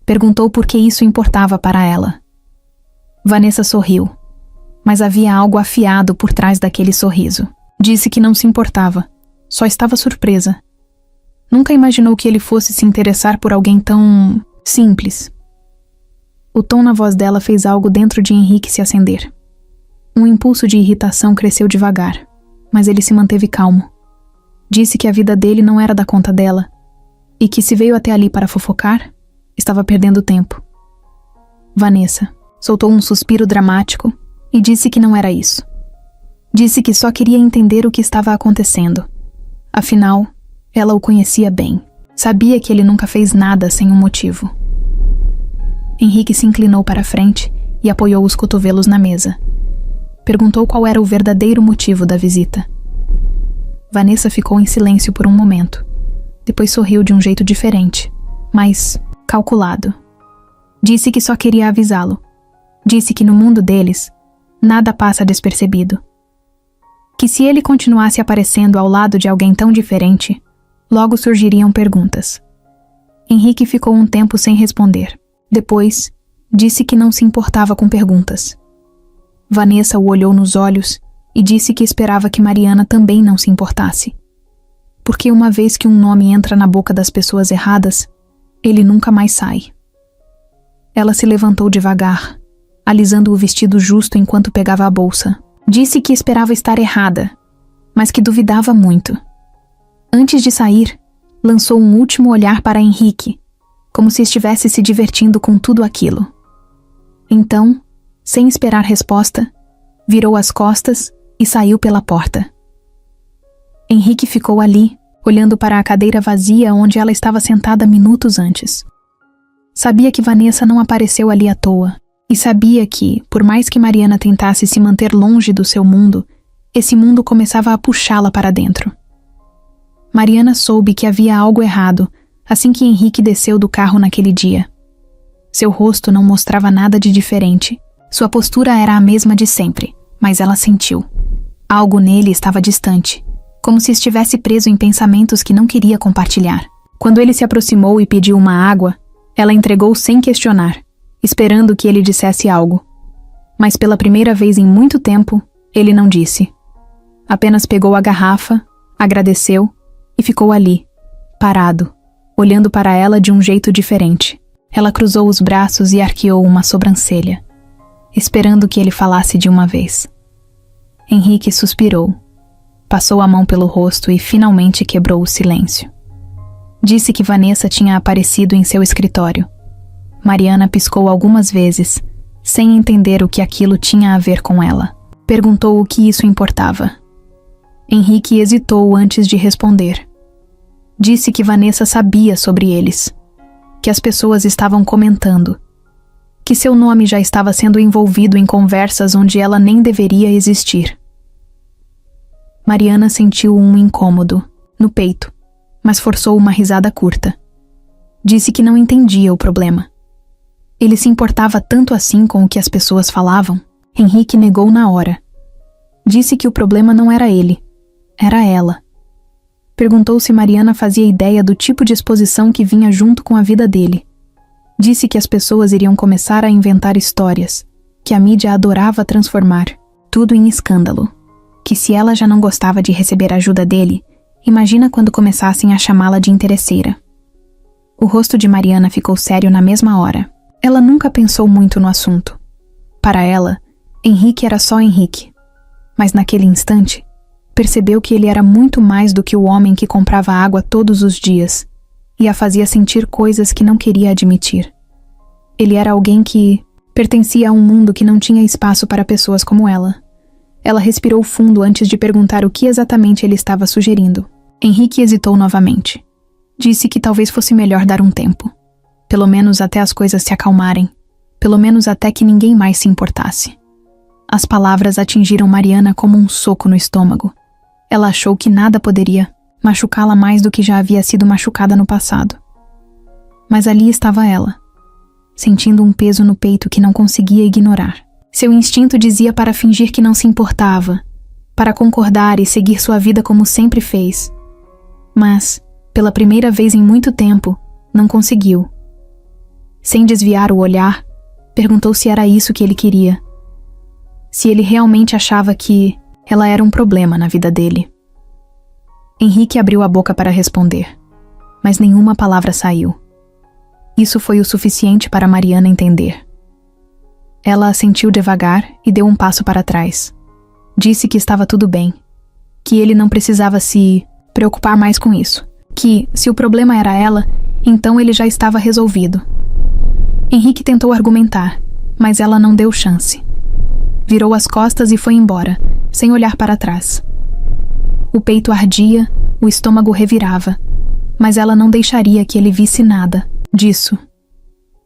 Perguntou por que isso importava para ela. Vanessa sorriu. mas havia algo afiado por trás daquele sorriso. Disse que não se importava, só estava surpresa. Nunca imaginou que ele fosse se interessar por alguém tão simples. O tom na voz dela fez algo dentro de Henrique se acender. Um impulso de irritação cresceu devagar, mas ele se manteve calmo. Disse que a vida dele não era da conta dela, e que se veio até ali para fofocar, estava perdendo tempo. Vanessa soltou um suspiro dramático e disse que não era isso. Disse que só queria entender o que estava acontecendo. Afinal, ela o conhecia bem. Sabia que ele nunca fez nada sem um motivo. Henrique se inclinou para a frente e apoiou os cotovelos na mesa. Perguntou qual era o verdadeiro motivo da visita. Vanessa ficou em silêncio por um momento. Depois sorriu de um jeito diferente, mas calculado. Disse que só queria avisá-lo. Disse que no mundo deles, nada passa despercebido. Que se ele continuasse aparecendo ao lado de alguém tão diferente, logo surgiriam perguntas. Henrique ficou um tempo sem responder. Depois, disse que não se importava com perguntas. Vanessa o olhou nos olhos e disse que esperava que Mariana também não se importasse. Porque uma vez que um nome entra na boca das pessoas erradas, ele nunca mais sai. Ela se levantou devagar, alisando o vestido justo enquanto pegava a bolsa. Disse que esperava estar errada, mas que duvidava muito. Antes de sair, lançou um último olhar para Henrique, como se estivesse se divertindo com tudo aquilo. Então, sem esperar resposta, virou as costas e saiu pela porta. Henrique ficou ali, olhando para a cadeira vazia onde ela estava sentada minutos antes. Sabia que Vanessa não apareceu ali à toa, e sabia que, por mais que Mariana tentasse se manter longe do seu mundo, esse mundo começava a puxá-la para dentro. Mariana soube que havia algo errado assim que Henrique desceu do carro naquele dia. Seu rosto não mostrava nada de diferente. Sua postura era a mesma de sempre, mas ela sentiu. Algo nele estava distante, como se estivesse preso em pensamentos que não queria compartilhar. Quando ele se aproximou e pediu uma água, ela entregou sem questionar, esperando que ele dissesse algo. Mas pela primeira vez em muito tempo, ele não disse. Apenas pegou a garrafa, agradeceu e ficou ali, parado, olhando para ela de um jeito diferente. Ela cruzou os braços e arqueou uma sobrancelha, esperando que ele falasse de uma vez. Henrique suspirou, passou a mão pelo rosto e finalmente quebrou o silêncio. Disse que Vanessa tinha aparecido em seu escritório. Mariana piscou algumas vezes, sem entender o que aquilo tinha a ver com ela. Perguntou o que isso importava. Henrique hesitou antes de responder. Disse que Vanessa sabia sobre eles, que as pessoas estavam comentando, que seu nome já estava sendo envolvido em conversas onde ela nem deveria existir. Mariana sentiu um incômodo no peito, mas forçou uma risada curta. Disse que não entendia o problema. Ele se importava tanto assim com o que as pessoas falavam? Henrique negou na hora. Disse que o problema não era ele, era ela. Perguntou se Mariana fazia ideia do tipo de exposição que vinha junto com a vida dele. Disse que as pessoas iriam começar a inventar histórias, que a mídia adorava transformar tudo em escândalo. Que se ela já não gostava de receber ajuda dele, imagina quando começassem a chamá-la de interesseira. O rosto de Mariana ficou sério na mesma hora. Ela nunca pensou muito no assunto. Para ela, Henrique era só Henrique. Mas naquele instante, percebeu que ele era muito mais do que o homem que comprava água todos os dias e a fazia sentir coisas que não queria admitir. Ele era alguém que pertencia a um mundo que não tinha espaço para pessoas como ela. Ela respirou fundo antes de perguntar o que exatamente ele estava sugerindo. Henrique hesitou novamente. Disse que talvez fosse melhor dar um tempo. Pelo menos até as coisas se acalmarem. Pelo menos até que ninguém mais se importasse. As palavras atingiram Mariana como um soco no estômago. Ela achou que nada poderia machucá-la mais do que já havia sido machucada no passado. Mas ali estava ela, sentindo um peso no peito que não conseguia ignorar. Seu instinto dizia para fingir que não se importava, para concordar e seguir sua vida como sempre fez. Mas, pela primeira vez em muito tempo, não conseguiu. Sem desviar o olhar, perguntou se era isso que ele queria. se ele realmente achava que ela era um problema na vida dele. Henrique abriu a boca para responder, mas nenhuma palavra saiu. Isso foi o suficiente para Mariana entender. Ela assentiu devagar e deu um passo para trás. Disse que estava tudo bem, que ele não precisava se preocupar mais com isso, que, se o problema era ela, então ele já estava resolvido. Henrique tentou argumentar, mas ela não deu chance. Virou as costas e foi embora, sem olhar para trás. O peito ardia, o estômago revirava, mas ela não deixaria que ele visse nada disso.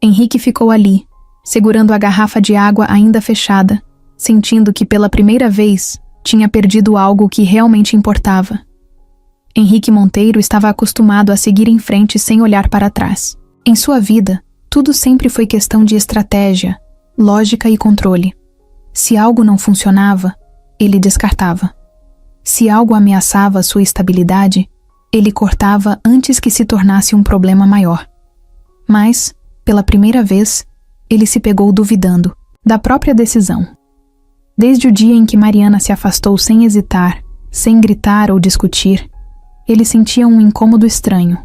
Henrique ficou ali, segurando a garrafa de água ainda fechada, sentindo que pela primeira vez tinha perdido algo que realmente importava. Henrique Monteiro estava acostumado a seguir em frente sem olhar para trás. Em sua vida, tudo sempre foi questão de estratégia, lógica e controle. Se algo não funcionava, ele descartava. Se algo ameaçava sua estabilidade, ele cortava antes que se tornasse um problema maior. Mas, pela primeira vez, ele se pegou duvidando da própria decisão. Desde o dia em que Mariana se afastou sem hesitar, sem gritar ou discutir, ele sentia um incômodo estranho,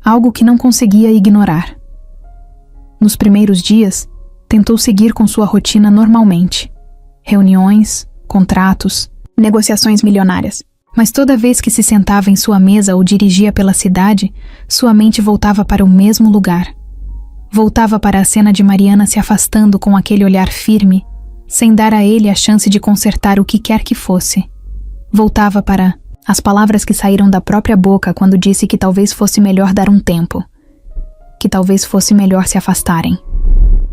algo que não conseguia ignorar. Nos primeiros dias, tentou seguir com sua rotina normalmente. Reuniões, contratos, negociações milionárias. Mas toda vez que se sentava em sua mesa ou dirigia pela cidade, sua mente voltava para o mesmo lugar. Voltava para a cena de Mariana se afastando com aquele olhar firme, sem dar a ele a chance de consertar o que quer que fosse. Voltava para as palavras que saíram da própria boca quando disse que talvez fosse melhor dar um tempo, que talvez fosse melhor se afastarem.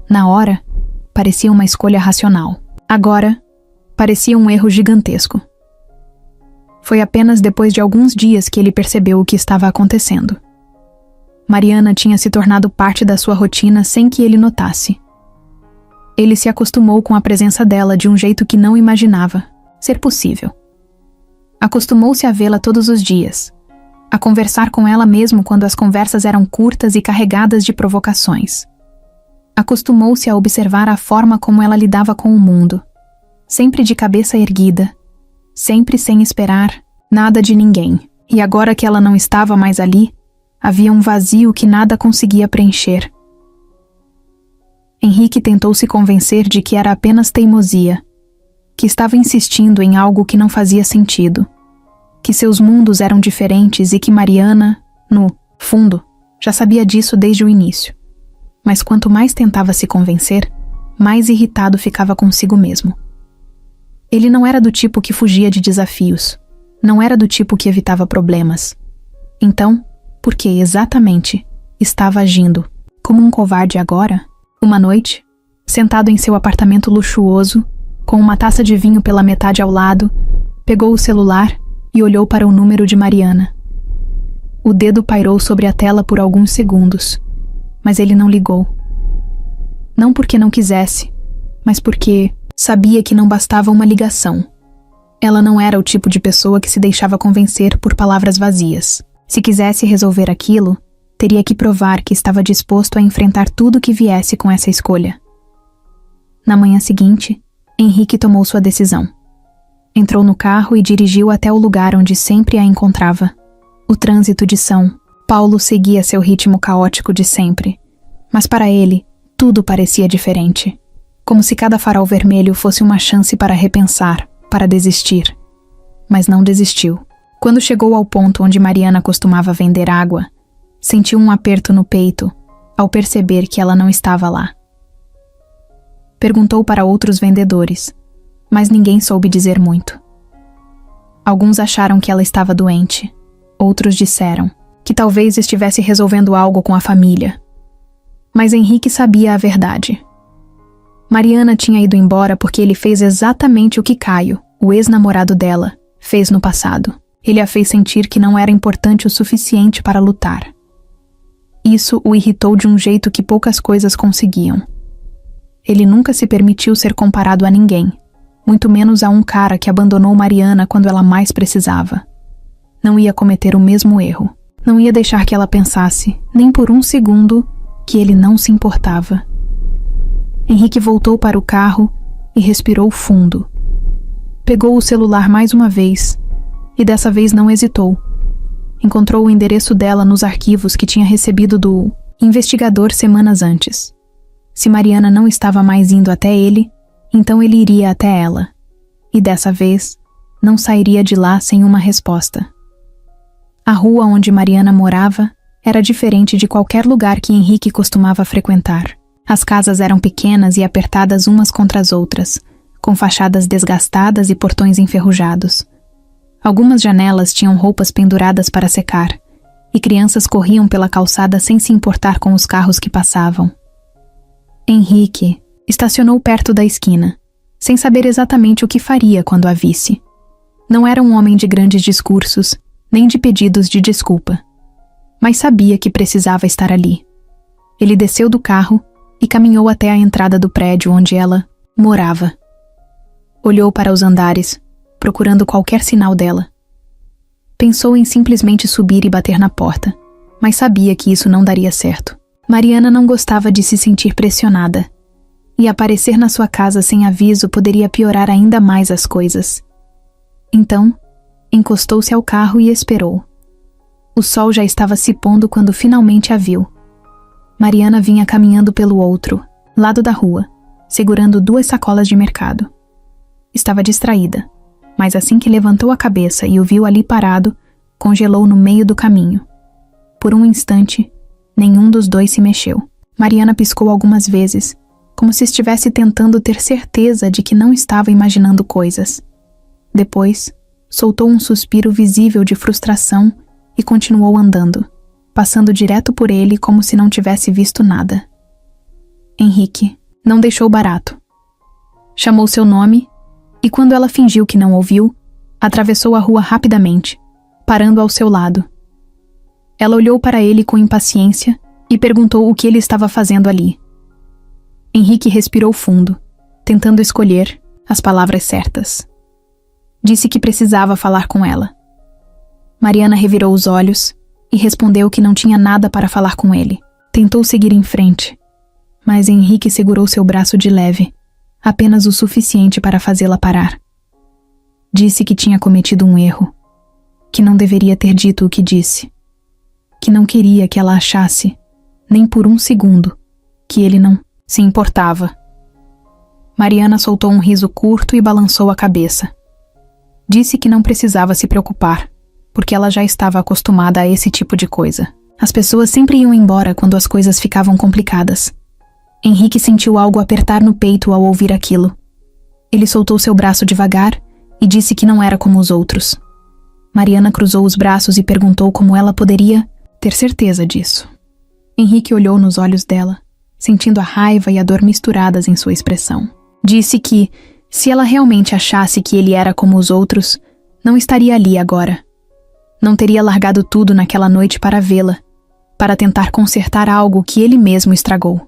Na hora, parecia uma escolha racional. Agora, parecia um erro gigantesco. Foi apenas depois de alguns dias que ele percebeu o que estava acontecendo. Mariana tinha se tornado parte da sua rotina sem que ele notasse. Ele se acostumou com a presença dela de um jeito que não imaginava ser possível. Acostumou-se a vê-la todos os dias, a conversar com ela mesmo quando as conversas eram curtas e carregadas de provocações. Acostumou-se a observar a forma como ela lidava com o mundo, sempre de cabeça erguida, sempre sem esperar nada de ninguém. E agora que ela não estava mais ali, havia um vazio que nada conseguia preencher. Henrique tentou se convencer de que era apenas teimosia, que estava insistindo em algo que não fazia sentido, que seus mundos eram diferentes e que Mariana, no fundo, já sabia disso desde o início. Mas quanto mais tentava se convencer, mais irritado ficava consigo mesmo. Ele não era do tipo que fugia de desafios, não era do tipo que evitava problemas. Então, por que exatamente estava agindo como um covarde agora? Uma noite, sentado em seu apartamento luxuoso, com uma taça de vinho pela metade ao lado, pegou o celular e olhou para o número de Mariana. O dedo pairou sobre a tela por alguns segundos, mas ele não ligou. Não porque não quisesse, mas porque sabia que não bastava uma ligação. Ela não era o tipo de pessoa que se deixava convencer por palavras vazias. Se quisesse resolver aquilo, teria que provar que estava disposto a enfrentar tudo que viesse com essa escolha. Na manhã seguinte, Henrique tomou sua decisão. Entrou no carro e dirigiu até o lugar onde sempre a encontrava. O trânsito de São Paulo seguia seu ritmo caótico de sempre, mas para ele, tudo parecia diferente. Como se cada farol vermelho fosse uma chance para repensar, para desistir. Mas não desistiu. Quando chegou ao ponto onde Mariana costumava vender água, sentiu um aperto no peito ao perceber que ela não estava lá. Perguntou para outros vendedores, mas ninguém soube dizer muito. Alguns acharam que ela estava doente, outros disseram que talvez estivesse resolvendo algo com a família. Mas Henrique sabia a verdade. Mariana tinha ido embora porque ele fez exatamente o que Caio, o ex-namorado dela, fez no passado. Ele a fez sentir que não era importante o suficiente para lutar. Isso o irritou de um jeito que poucas coisas conseguiam. Ele nunca se permitiu ser comparado a ninguém, muito menos a um cara que abandonou Mariana quando ela mais precisava. Não ia cometer o mesmo erro. Não ia deixar que ela pensasse, nem por um segundo, que ele não se importava. Henrique voltou para o carro e respirou fundo. Pegou o celular mais uma vez, e dessa vez não hesitou. Encontrou o endereço dela nos arquivos que tinha recebido do investigador semanas antes. Se Mariana não estava mais indo até ele, então ele iria até ela. E dessa vez, não sairia de lá sem uma resposta. A rua onde Mariana morava era diferente de qualquer lugar que Henrique costumava frequentar. As casas eram pequenas e apertadas umas contra as outras, com fachadas desgastadas e portões enferrujados. Algumas janelas tinham roupas penduradas para secar, e crianças corriam pela calçada sem se importar com os carros que passavam. Henrique estacionou perto da esquina, sem saber exatamente o que faria quando a visse. Não era um homem de grandes discursos, nem de pedidos de desculpa, mas sabia que precisava estar ali. Ele desceu do carro e caminhou até a entrada do prédio onde ela morava. Olhou para os andares, procurando qualquer sinal dela. Pensou em simplesmente subir e bater na porta, mas sabia que isso não daria certo. Mariana não gostava de se sentir pressionada, e aparecer na sua casa sem aviso poderia piorar ainda mais as coisas. Então, encostou-se ao carro e esperou. O sol já estava se pondo quando finalmente a viu. Mariana vinha caminhando pelo outro lado da rua, segurando 2 sacolas de mercado. Estava distraída, mas assim que levantou a cabeça e o viu ali parado, congelou no meio do caminho. Por um instante, nenhum dos dois se mexeu. Mariana piscou algumas vezes, como se estivesse tentando ter certeza de que não estava imaginando coisas. Depois, soltou um suspiro visível de frustração e continuou andando, passando direto por ele como se não tivesse visto nada. Henrique não deixou barato. Chamou seu nome e, quando ela fingiu que não ouviu, atravessou a rua rapidamente, parando ao seu lado. Ela olhou para ele com impaciência e perguntou o que ele estava fazendo ali. Henrique respirou fundo, tentando escolher as palavras certas. Disse que precisava falar com ela. Mariana revirou os olhos e respondeu que não tinha nada para falar com ele. Tentou seguir em frente, mas Henrique segurou seu braço de leve, apenas o suficiente para fazê-la parar. Disse que tinha cometido um erro, que não deveria ter dito o que disse, que não queria que ela achasse, nem por um segundo, que ele não se importava. Mariana soltou um riso curto e balançou a cabeça. Disse que não precisava se preocupar, porque ela já estava acostumada a esse tipo de coisa. As pessoas sempre iam embora quando as coisas ficavam complicadas. Henrique sentiu algo apertar no peito ao ouvir aquilo. Ele soltou seu braço devagar e disse que não era como os outros. Mariana cruzou os braços e perguntou como ela poderia ter certeza disso. Henrique olhou nos olhos dela, sentindo a raiva e a dor misturadas em sua expressão. Disse que, se ela realmente achasse que ele era como os outros, não estaria ali agora. Não teria largado tudo naquela noite para vê-la, para tentar consertar algo que ele mesmo estragou.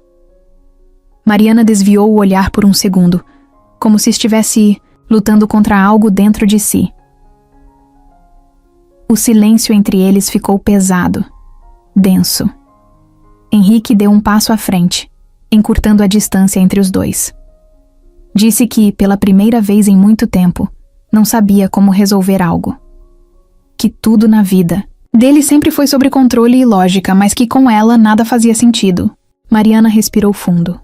Mariana desviou o olhar por um segundo, como se estivesse lutando contra algo dentro de si. O silêncio entre eles ficou pesado, denso. Henrique deu um passo à frente, encurtando a distância entre os dois. Disse que, pela primeira vez em muito tempo, não sabia como resolver algo. Que tudo na vida dele sempre foi sobre controle e lógica, mas que com ela nada fazia sentido. Mariana respirou fundo,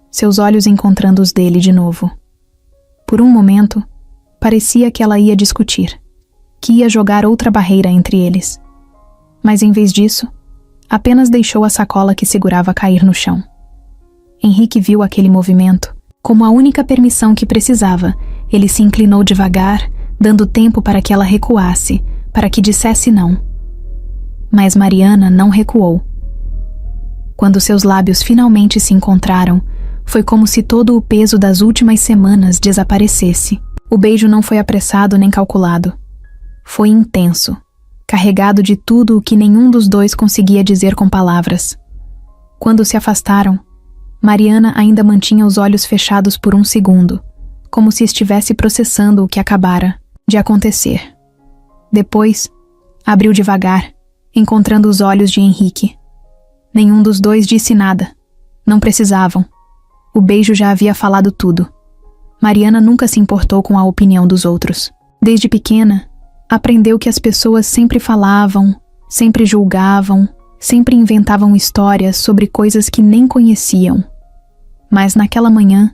seus olhos encontrando os dele de novo. Por um momento, parecia que ela ia discutir, que ia jogar outra barreira entre eles. Mas em vez disso, apenas deixou a sacola que segurava cair no chão. Henrique viu aquele movimento como a única permissão que precisava. Ele se inclinou devagar, dando tempo para que ela recuasse, para que dissesse não. Mas Mariana não recuou. Quando seus lábios finalmente se encontraram, foi como se todo o peso das últimas semanas desaparecesse. O beijo não foi apressado nem calculado. Foi intenso, carregado de tudo o que nenhum dos dois conseguia dizer com palavras. Quando se afastaram, Mariana ainda mantinha os olhos fechados por um segundo, como se estivesse processando o que acabara de acontecer. Depois, abriu devagar, encontrando os olhos de Henrique. Nenhum dos dois disse nada. Não precisavam. O beijo já havia falado tudo. Mariana nunca se importou com a opinião dos outros. Desde pequena, aprendeu que as pessoas sempre falavam, sempre julgavam, sempre inventavam histórias sobre coisas que nem conheciam. Mas naquela manhã,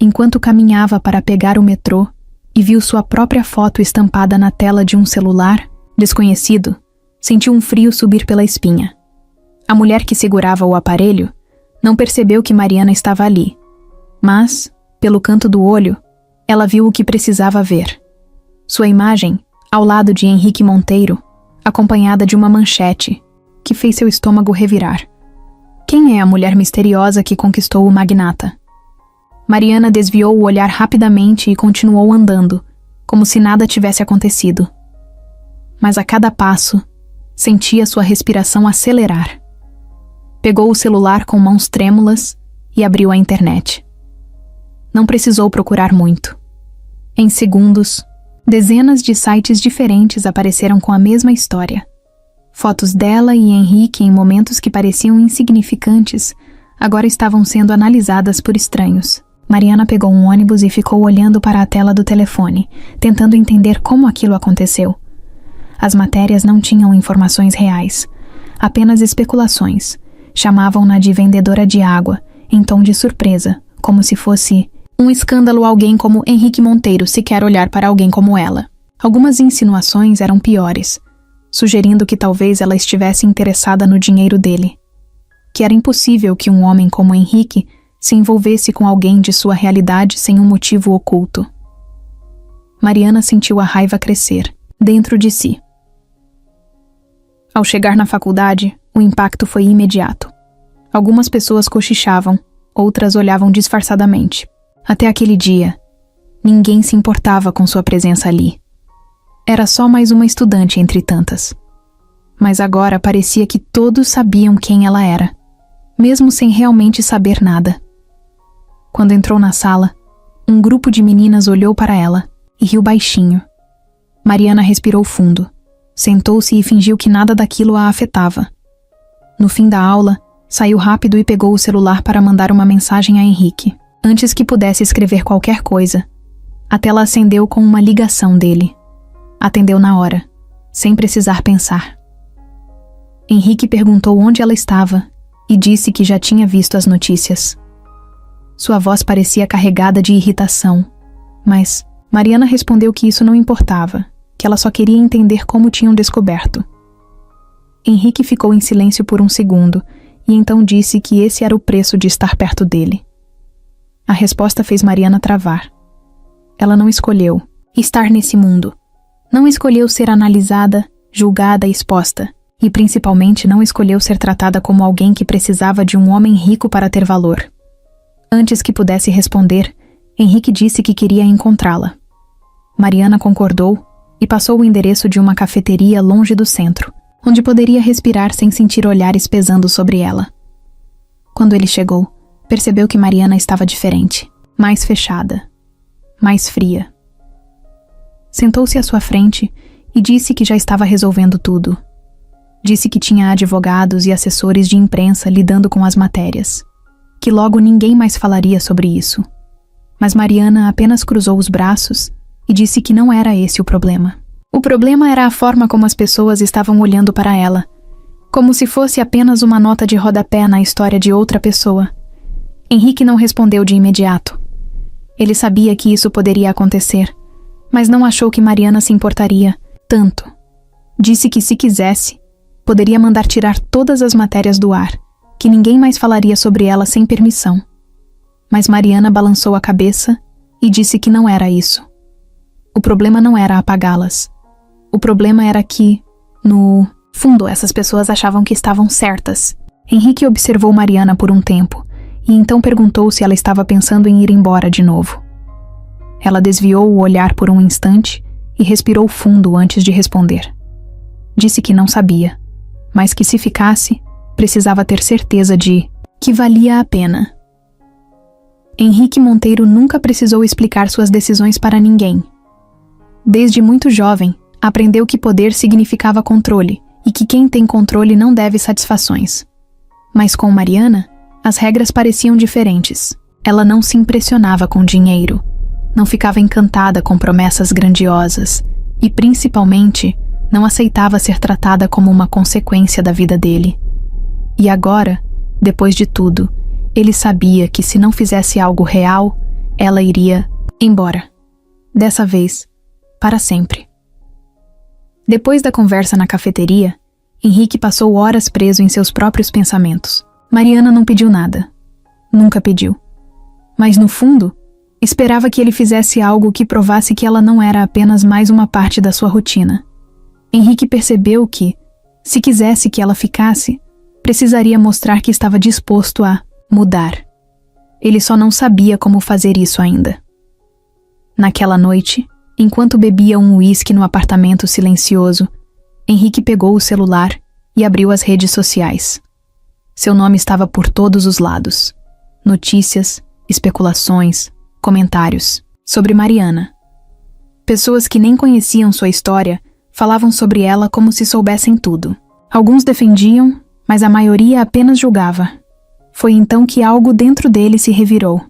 enquanto caminhava para pegar o metrô e viu sua própria foto estampada na tela de um celular desconhecido, sentiu um frio subir pela espinha. A mulher que segurava o aparelho não percebeu que Mariana estava ali, mas, pelo canto do olho, ela viu o que precisava ver. Sua imagem, ao lado de Henrique Monteiro, acompanhada de uma manchete, que fez seu estômago revirar. Quem é a mulher misteriosa que conquistou o magnata? Mariana desviou o olhar rapidamente e continuou andando, como se nada tivesse acontecido. Mas a cada passo, sentia sua respiração acelerar. Pegou o celular com mãos trêmulas e abriu a internet. Não precisou procurar muito. Em segundos, dezenas de sites diferentes apareceram com a mesma história. Fotos dela e Henrique em momentos que pareciam insignificantes, agora estavam sendo analisadas por estranhos. Mariana pegou um ônibus e ficou olhando para a tela do telefone, tentando entender como aquilo aconteceu. As matérias não tinham informações reais, apenas especulações. Chamavam-na de vendedora de água, em tom de surpresa, como se fosse um escândalo alguém como Henrique Monteiro sequer olhar para alguém como ela. Algumas insinuações eram piores, sugerindo que talvez ela estivesse interessada no dinheiro dele. Que era impossível que um homem como Henrique se envolvesse com alguém de sua realidade sem um motivo oculto. Mariana sentiu a raiva crescer, dentro de si. Ao chegar na faculdade, o impacto foi imediato. Algumas pessoas cochichavam, outras olhavam disfarçadamente. Até aquele dia, ninguém se importava com sua presença ali. Era só mais uma estudante entre tantas. Mas agora parecia que todos sabiam quem ela era, mesmo sem realmente saber nada. Quando entrou na sala, um grupo de meninas olhou para ela e riu baixinho. Mariana respirou fundo, sentou-se e fingiu que nada daquilo a afetava. No fim da aula, saiu rápido e pegou o celular para mandar uma mensagem a Henrique. Antes que pudesse escrever qualquer coisa, a tela acendeu com uma ligação dele. Atendeu na hora, sem precisar pensar. Henrique perguntou onde ela estava e disse que já tinha visto as notícias. Sua voz parecia carregada de irritação, mas Mariana respondeu que isso não importava, que ela só queria entender como tinham descoberto. Henrique ficou em silêncio por um segundo e então disse que esse era o preço de estar perto dele. A resposta fez Mariana travar. Ela não escolheu estar nesse mundo. Não escolheu ser analisada, julgada e exposta. E principalmente não escolheu ser tratada como alguém que precisava de um homem rico para ter valor. Antes que pudesse responder, Henrique disse que queria encontrá-la. Mariana concordou e passou o endereço de uma cafeteria longe do centro, onde poderia respirar sem sentir olhares pesando sobre ela. Quando ele chegou, percebeu que Mariana estava diferente, mais fechada, mais fria. Sentou-se à sua frente e disse que já estava resolvendo tudo. Disse que tinha advogados e assessores de imprensa lidando com as matérias, que logo ninguém mais falaria sobre isso. Mas Mariana apenas cruzou os braços e disse que não era esse o problema. O problema era a forma como as pessoas estavam olhando para ela, como se fosse apenas uma nota de rodapé na história de outra pessoa. Henrique não respondeu de imediato. Ele sabia que isso poderia acontecer, mas não achou que Mariana se importaria tanto. Disse que, se quisesse, poderia mandar tirar todas as matérias do ar, que ninguém mais falaria sobre ela sem permissão. Mas Mariana balançou a cabeça e disse que não era isso. O problema não era apagá-las. O problema era que, no fundo, essas pessoas achavam que estavam certas. Henrique observou Mariana por um tempo, e então perguntou se ela estava pensando em ir embora de novo. Ela desviou o olhar por um instante e respirou fundo antes de responder. Disse que não sabia, mas que se ficasse, precisava ter certeza de que valia a pena. Henrique Monteiro nunca precisou explicar suas decisões para ninguém. Desde muito jovem, aprendeu que poder significava controle e que quem tem controle não deve satisfações. Mas com Mariana, as regras pareciam diferentes. Ela não se impressionava com dinheiro. não ficava encantada com promessas grandiosas e, principalmente, não aceitava ser tratada como uma consequência da vida dele. E agora, depois de tudo, ele sabia que se não fizesse algo real, ela iria embora. Dessa vez, para sempre. Depois da conversa na cafeteria, Henrique passou horas preso em seus próprios pensamentos. Mariana não pediu nada. Nunca pediu. Mas, no fundo, esperava que ele fizesse algo que provasse que ela não era apenas mais uma parte da sua rotina. Henrique percebeu que, se quisesse que ela ficasse, precisaria mostrar que estava disposto a mudar. Ele só não sabia como fazer isso ainda. Naquela noite, enquanto bebia um uísque no apartamento silencioso, Henrique pegou o celular e abriu as redes sociais. Seu nome estava por todos os lados. Notícias, especulações, comentários sobre Mariana. Pessoas que nem conheciam sua história falavam sobre ela como se soubessem tudo. Alguns defendiam, mas a maioria apenas julgava. Foi então que algo dentro dele se revirou.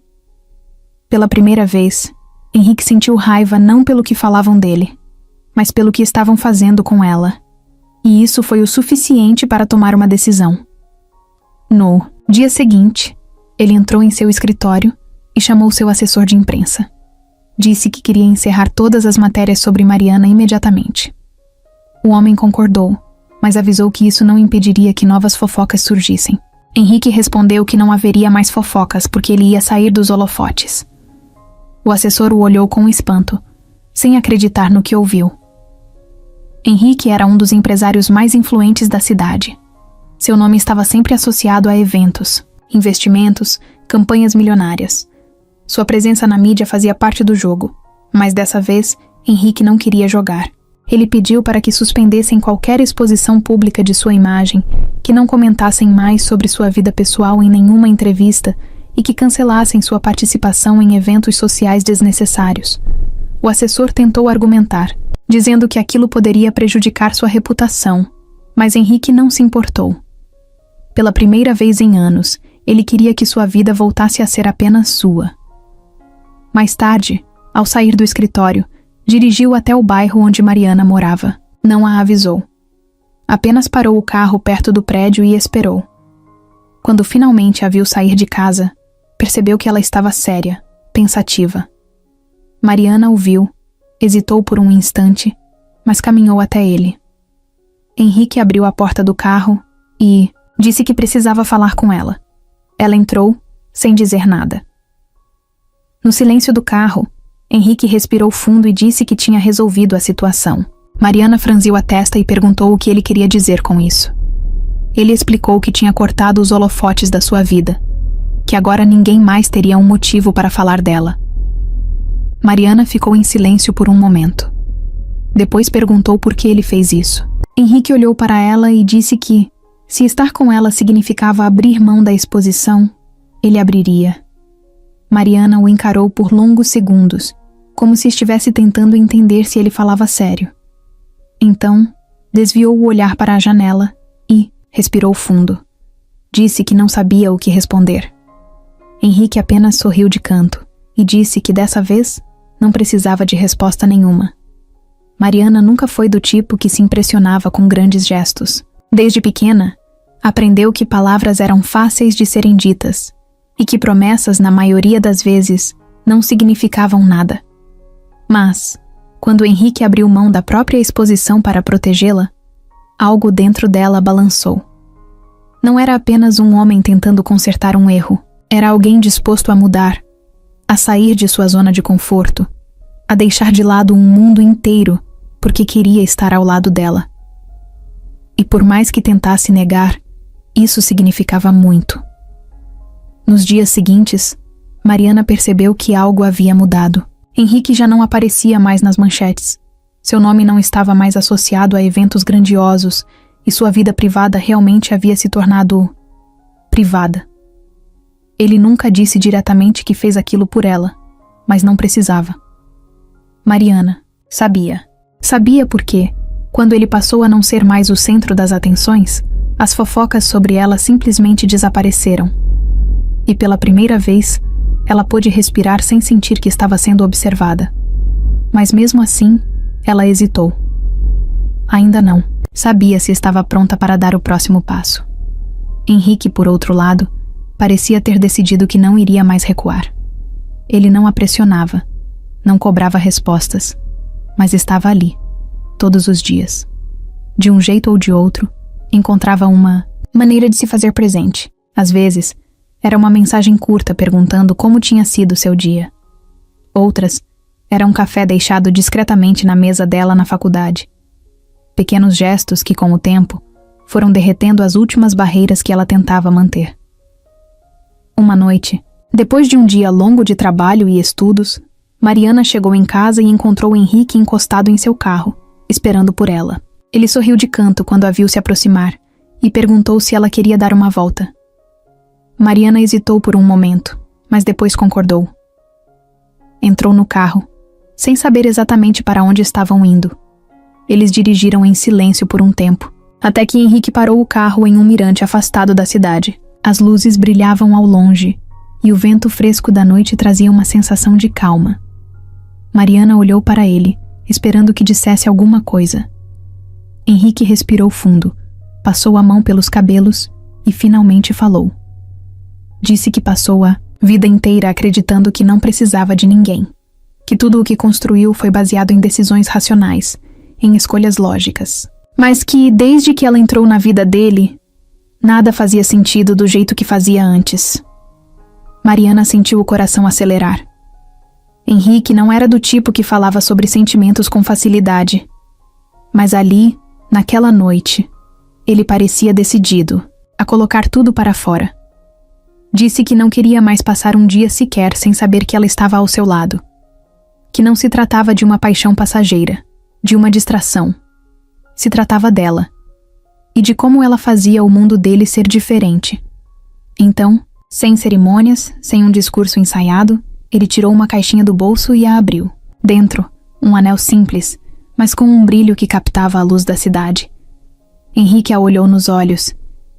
Pela primeira vez, Henrique sentiu raiva não pelo que falavam dele, mas pelo que estavam fazendo com ela. E isso foi o suficiente para tomar uma decisão. No dia seguinte, ele entrou em seu escritório e chamou seu assessor de imprensa. Disse que queria encerrar todas as matérias sobre Mariana imediatamente. O homem concordou, mas avisou que isso não impediria que novas fofocas surgissem. Henrique respondeu que não haveria mais fofocas porque ele ia sair dos holofotes. O assessor o olhou com espanto, sem acreditar no que ouviu. Henrique era um dos empresários mais influentes da cidade. Seu nome estava sempre associado a eventos, investimentos, campanhas milionárias. Sua presença na mídia fazia parte do jogo, mas dessa vez, Henrique não queria jogar. Ele pediu para que suspendessem qualquer exposição pública de sua imagem, que não comentassem mais sobre sua vida pessoal em nenhuma entrevista e que cancelassem sua participação em eventos sociais desnecessários. O assessor tentou argumentar, dizendo que aquilo poderia prejudicar sua reputação, mas Henrique não se importou. Pela primeira vez em anos, ele queria que sua vida voltasse a ser apenas sua. Mais tarde, ao sair do escritório, dirigiu até o bairro onde Mariana morava. Não a avisou. Apenas parou o carro perto do prédio e esperou. Quando finalmente a viu sair de casa, percebeu que ela estava séria, pensativa. Mariana o viu, hesitou por um instante, mas caminhou até ele. Henrique abriu a porta do carro e disse que precisava falar com ela. Ela entrou, sem dizer nada. No silêncio do carro, Henrique respirou fundo e disse que tinha resolvido a situação. Mariana franziu a testa e perguntou o que ele queria dizer com isso. Ele explicou que tinha cortado os holofotes da sua vida, que agora ninguém mais teria um motivo para falar dela. Mariana ficou em silêncio por um momento. Depois perguntou por que ele fez isso. Henrique olhou para ela e disse que, se estar com ela significava abrir mão da exposição, ele abriria. Mariana o encarou por longos segundos, como se estivesse tentando entender se ele falava sério. Então, desviou o olhar para a janela e respirou fundo. Disse que não sabia o que responder. Henrique apenas sorriu de canto e disse que dessa vez não precisava de resposta nenhuma. Mariana nunca foi do tipo que se impressionava com grandes gestos. Desde pequena, aprendeu que palavras eram fáceis de serem ditas e que promessas, na maioria das vezes, não significavam nada. Mas, quando Henrique abriu mão da própria exposição para protegê-la, algo dentro dela balançou. Não era apenas um homem tentando consertar um erro, era alguém disposto a mudar, a sair de sua zona de conforto, a deixar de lado um mundo inteiro porque queria estar ao lado dela. E por mais que tentasse negar, isso significava muito. Nos dias seguintes, Mariana percebeu que algo havia mudado. Henrique já não aparecia mais nas manchetes. Seu nome não estava mais associado a eventos grandiosos e sua vida privada realmente havia se tornado privada. Ele nunca disse diretamente que fez aquilo por ela, mas não precisava. Mariana sabia. Sabia porque, quando ele passou a não ser mais o centro das atenções, as fofocas sobre ela simplesmente desapareceram. E pela primeira vez, ela pôde respirar sem sentir que estava sendo observada. Mas mesmo assim, ela hesitou. Ainda não. Sabia se estava pronta para dar o próximo passo. Henrique, por outro lado, parecia ter decidido que não iria mais recuar. Ele não a pressionava, não cobrava respostas, mas estava ali, todos os dias. De um jeito ou de outro, encontrava uma maneira de se fazer presente. Às vezes, era uma mensagem curta perguntando como tinha sido seu dia. Outras, era um café deixado discretamente na mesa dela na faculdade. Pequenos gestos que, com o tempo, foram derretendo as últimas barreiras que ela tentava manter. Uma noite, depois de um dia longo de trabalho e estudos, Mariana chegou em casa e encontrou Henrique encostado em seu carro, esperando por ela. Ele sorriu de canto quando a viu se aproximar e perguntou se ela queria dar uma volta. Mariana hesitou por um momento, mas depois concordou. Entrou no carro, sem saber exatamente para onde estavam indo. Eles dirigiram em silêncio por um tempo, até que Henrique parou o carro em um mirante afastado da cidade. As luzes brilhavam ao longe, e o vento fresco da noite trazia uma sensação de calma. Mariana olhou para ele, esperando que dissesse alguma coisa. Henrique respirou fundo, passou a mão pelos cabelos e finalmente falou. Disse que passou a vida inteira acreditando que não precisava de ninguém, que tudo o que construiu foi baseado em decisões racionais, em escolhas lógicas. Mas que, desde que ela entrou na vida dele, nada fazia sentido do jeito que fazia antes. Mariana sentiu o coração acelerar. Henrique não era do tipo que falava sobre sentimentos com facilidade. Mas ali, naquela noite, ele parecia decidido a colocar tudo para fora. Disse que não queria mais passar um dia sequer sem saber que ela estava ao seu lado. Que não se tratava de uma paixão passageira, de uma distração. Se tratava dela. E de como ela fazia o mundo dele ser diferente. Então, sem cerimônias, sem um discurso ensaiado, ele tirou uma caixinha do bolso e a abriu. Dentro, um anel simples, mas com um brilho que captava a luz da cidade. Henrique a olhou nos olhos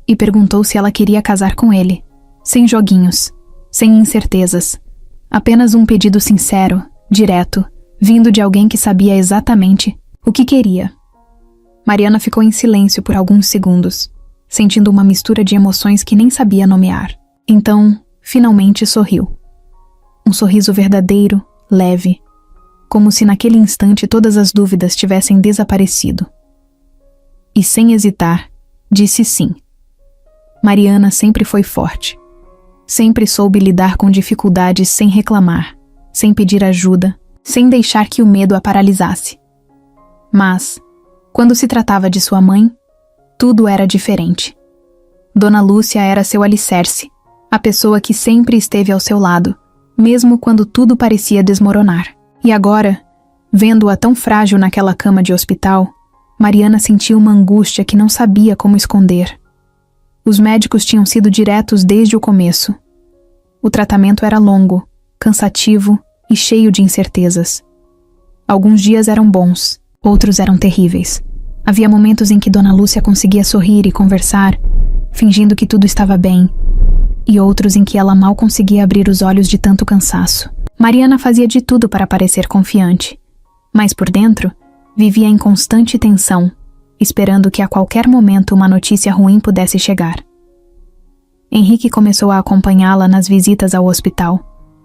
e perguntou se ela queria casar com ele. Sem joguinhos, sem incertezas. Apenas um pedido sincero, direto, vindo de alguém que sabia exatamente o que queria. Mariana ficou em silêncio por alguns segundos, sentindo uma mistura de emoções que nem sabia nomear. Então, finalmente sorriu. Um sorriso verdadeiro, leve, como se naquele instante todas as dúvidas tivessem desaparecido. E sem hesitar, disse sim. Mariana sempre foi forte. Sempre soube lidar com dificuldades sem reclamar, sem pedir ajuda, sem deixar que o medo a paralisasse. Mas, quando se tratava de sua mãe, tudo era diferente. Dona Lúcia era seu alicerce, a pessoa que sempre esteve ao seu lado, mesmo quando tudo parecia desmoronar. E agora, vendo-a tão frágil naquela cama de hospital, Mariana sentiu uma angústia que não sabia como esconder. Os médicos tinham sido diretos desde o começo. O tratamento era longo, cansativo e cheio de incertezas. Alguns dias eram bons, outros eram terríveis. Havia momentos em que Dona Lúcia conseguia sorrir e conversar, fingindo que tudo estava bem, e outros em que ela mal conseguia abrir os olhos de tanto cansaço. Mariana fazia de tudo para parecer confiante, mas por dentro, vivia em constante tensão, esperando que a qualquer momento uma notícia ruim pudesse chegar. Henrique começou a acompanhá-la nas visitas ao hospital,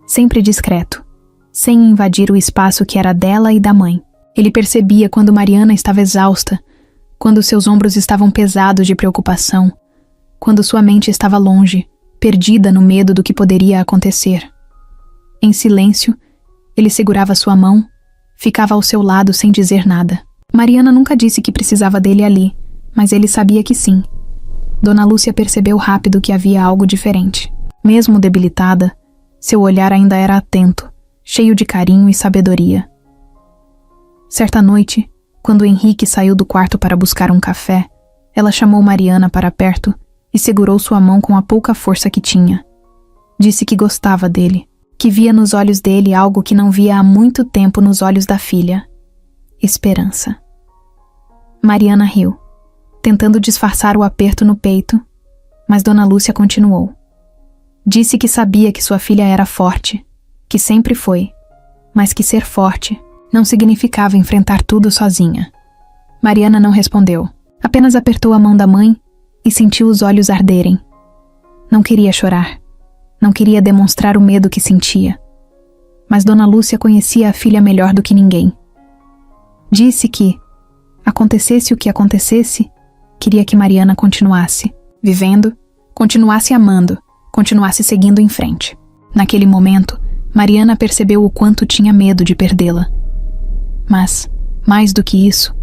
sempre discreto, sem invadir o espaço que era dela e da mãe. Ele percebia quando Mariana estava exausta, quando seus ombros estavam pesados de preocupação, quando sua mente estava longe, perdida no medo do que poderia acontecer. Em silêncio, ele segurava sua mão, ficava ao seu lado sem dizer nada. Mariana nunca disse que precisava dele ali, mas ele sabia que sim. Dona Lúcia percebeu rápido que havia algo diferente. Mesmo debilitada, seu olhar ainda era atento, cheio de carinho e sabedoria. Certa noite, quando Henrique saiu do quarto para buscar um café, ela chamou Mariana para perto e segurou sua mão com a pouca força que tinha. Disse que gostava dele, que via nos olhos dele algo que não via há muito tempo nos olhos da filha: esperança. Mariana riu, tentando disfarçar o aperto no peito, mas Dona Lúcia continuou. Disse que sabia que sua filha era forte, que sempre foi, mas que ser forte não significava enfrentar tudo sozinha. Mariana não respondeu, apenas apertou a mão da mãe e sentiu os olhos arderem. Não queria chorar, não queria demonstrar o medo que sentia. Mas Dona Lúcia conhecia a filha melhor do que ninguém. Disse que, acontecesse o que acontecesse, queria que Mariana continuasse, vivendo, continuasse amando, continuasse seguindo em frente. Naquele momento, Mariana percebeu o quanto tinha medo de perdê-la. Mas, mais do que isso,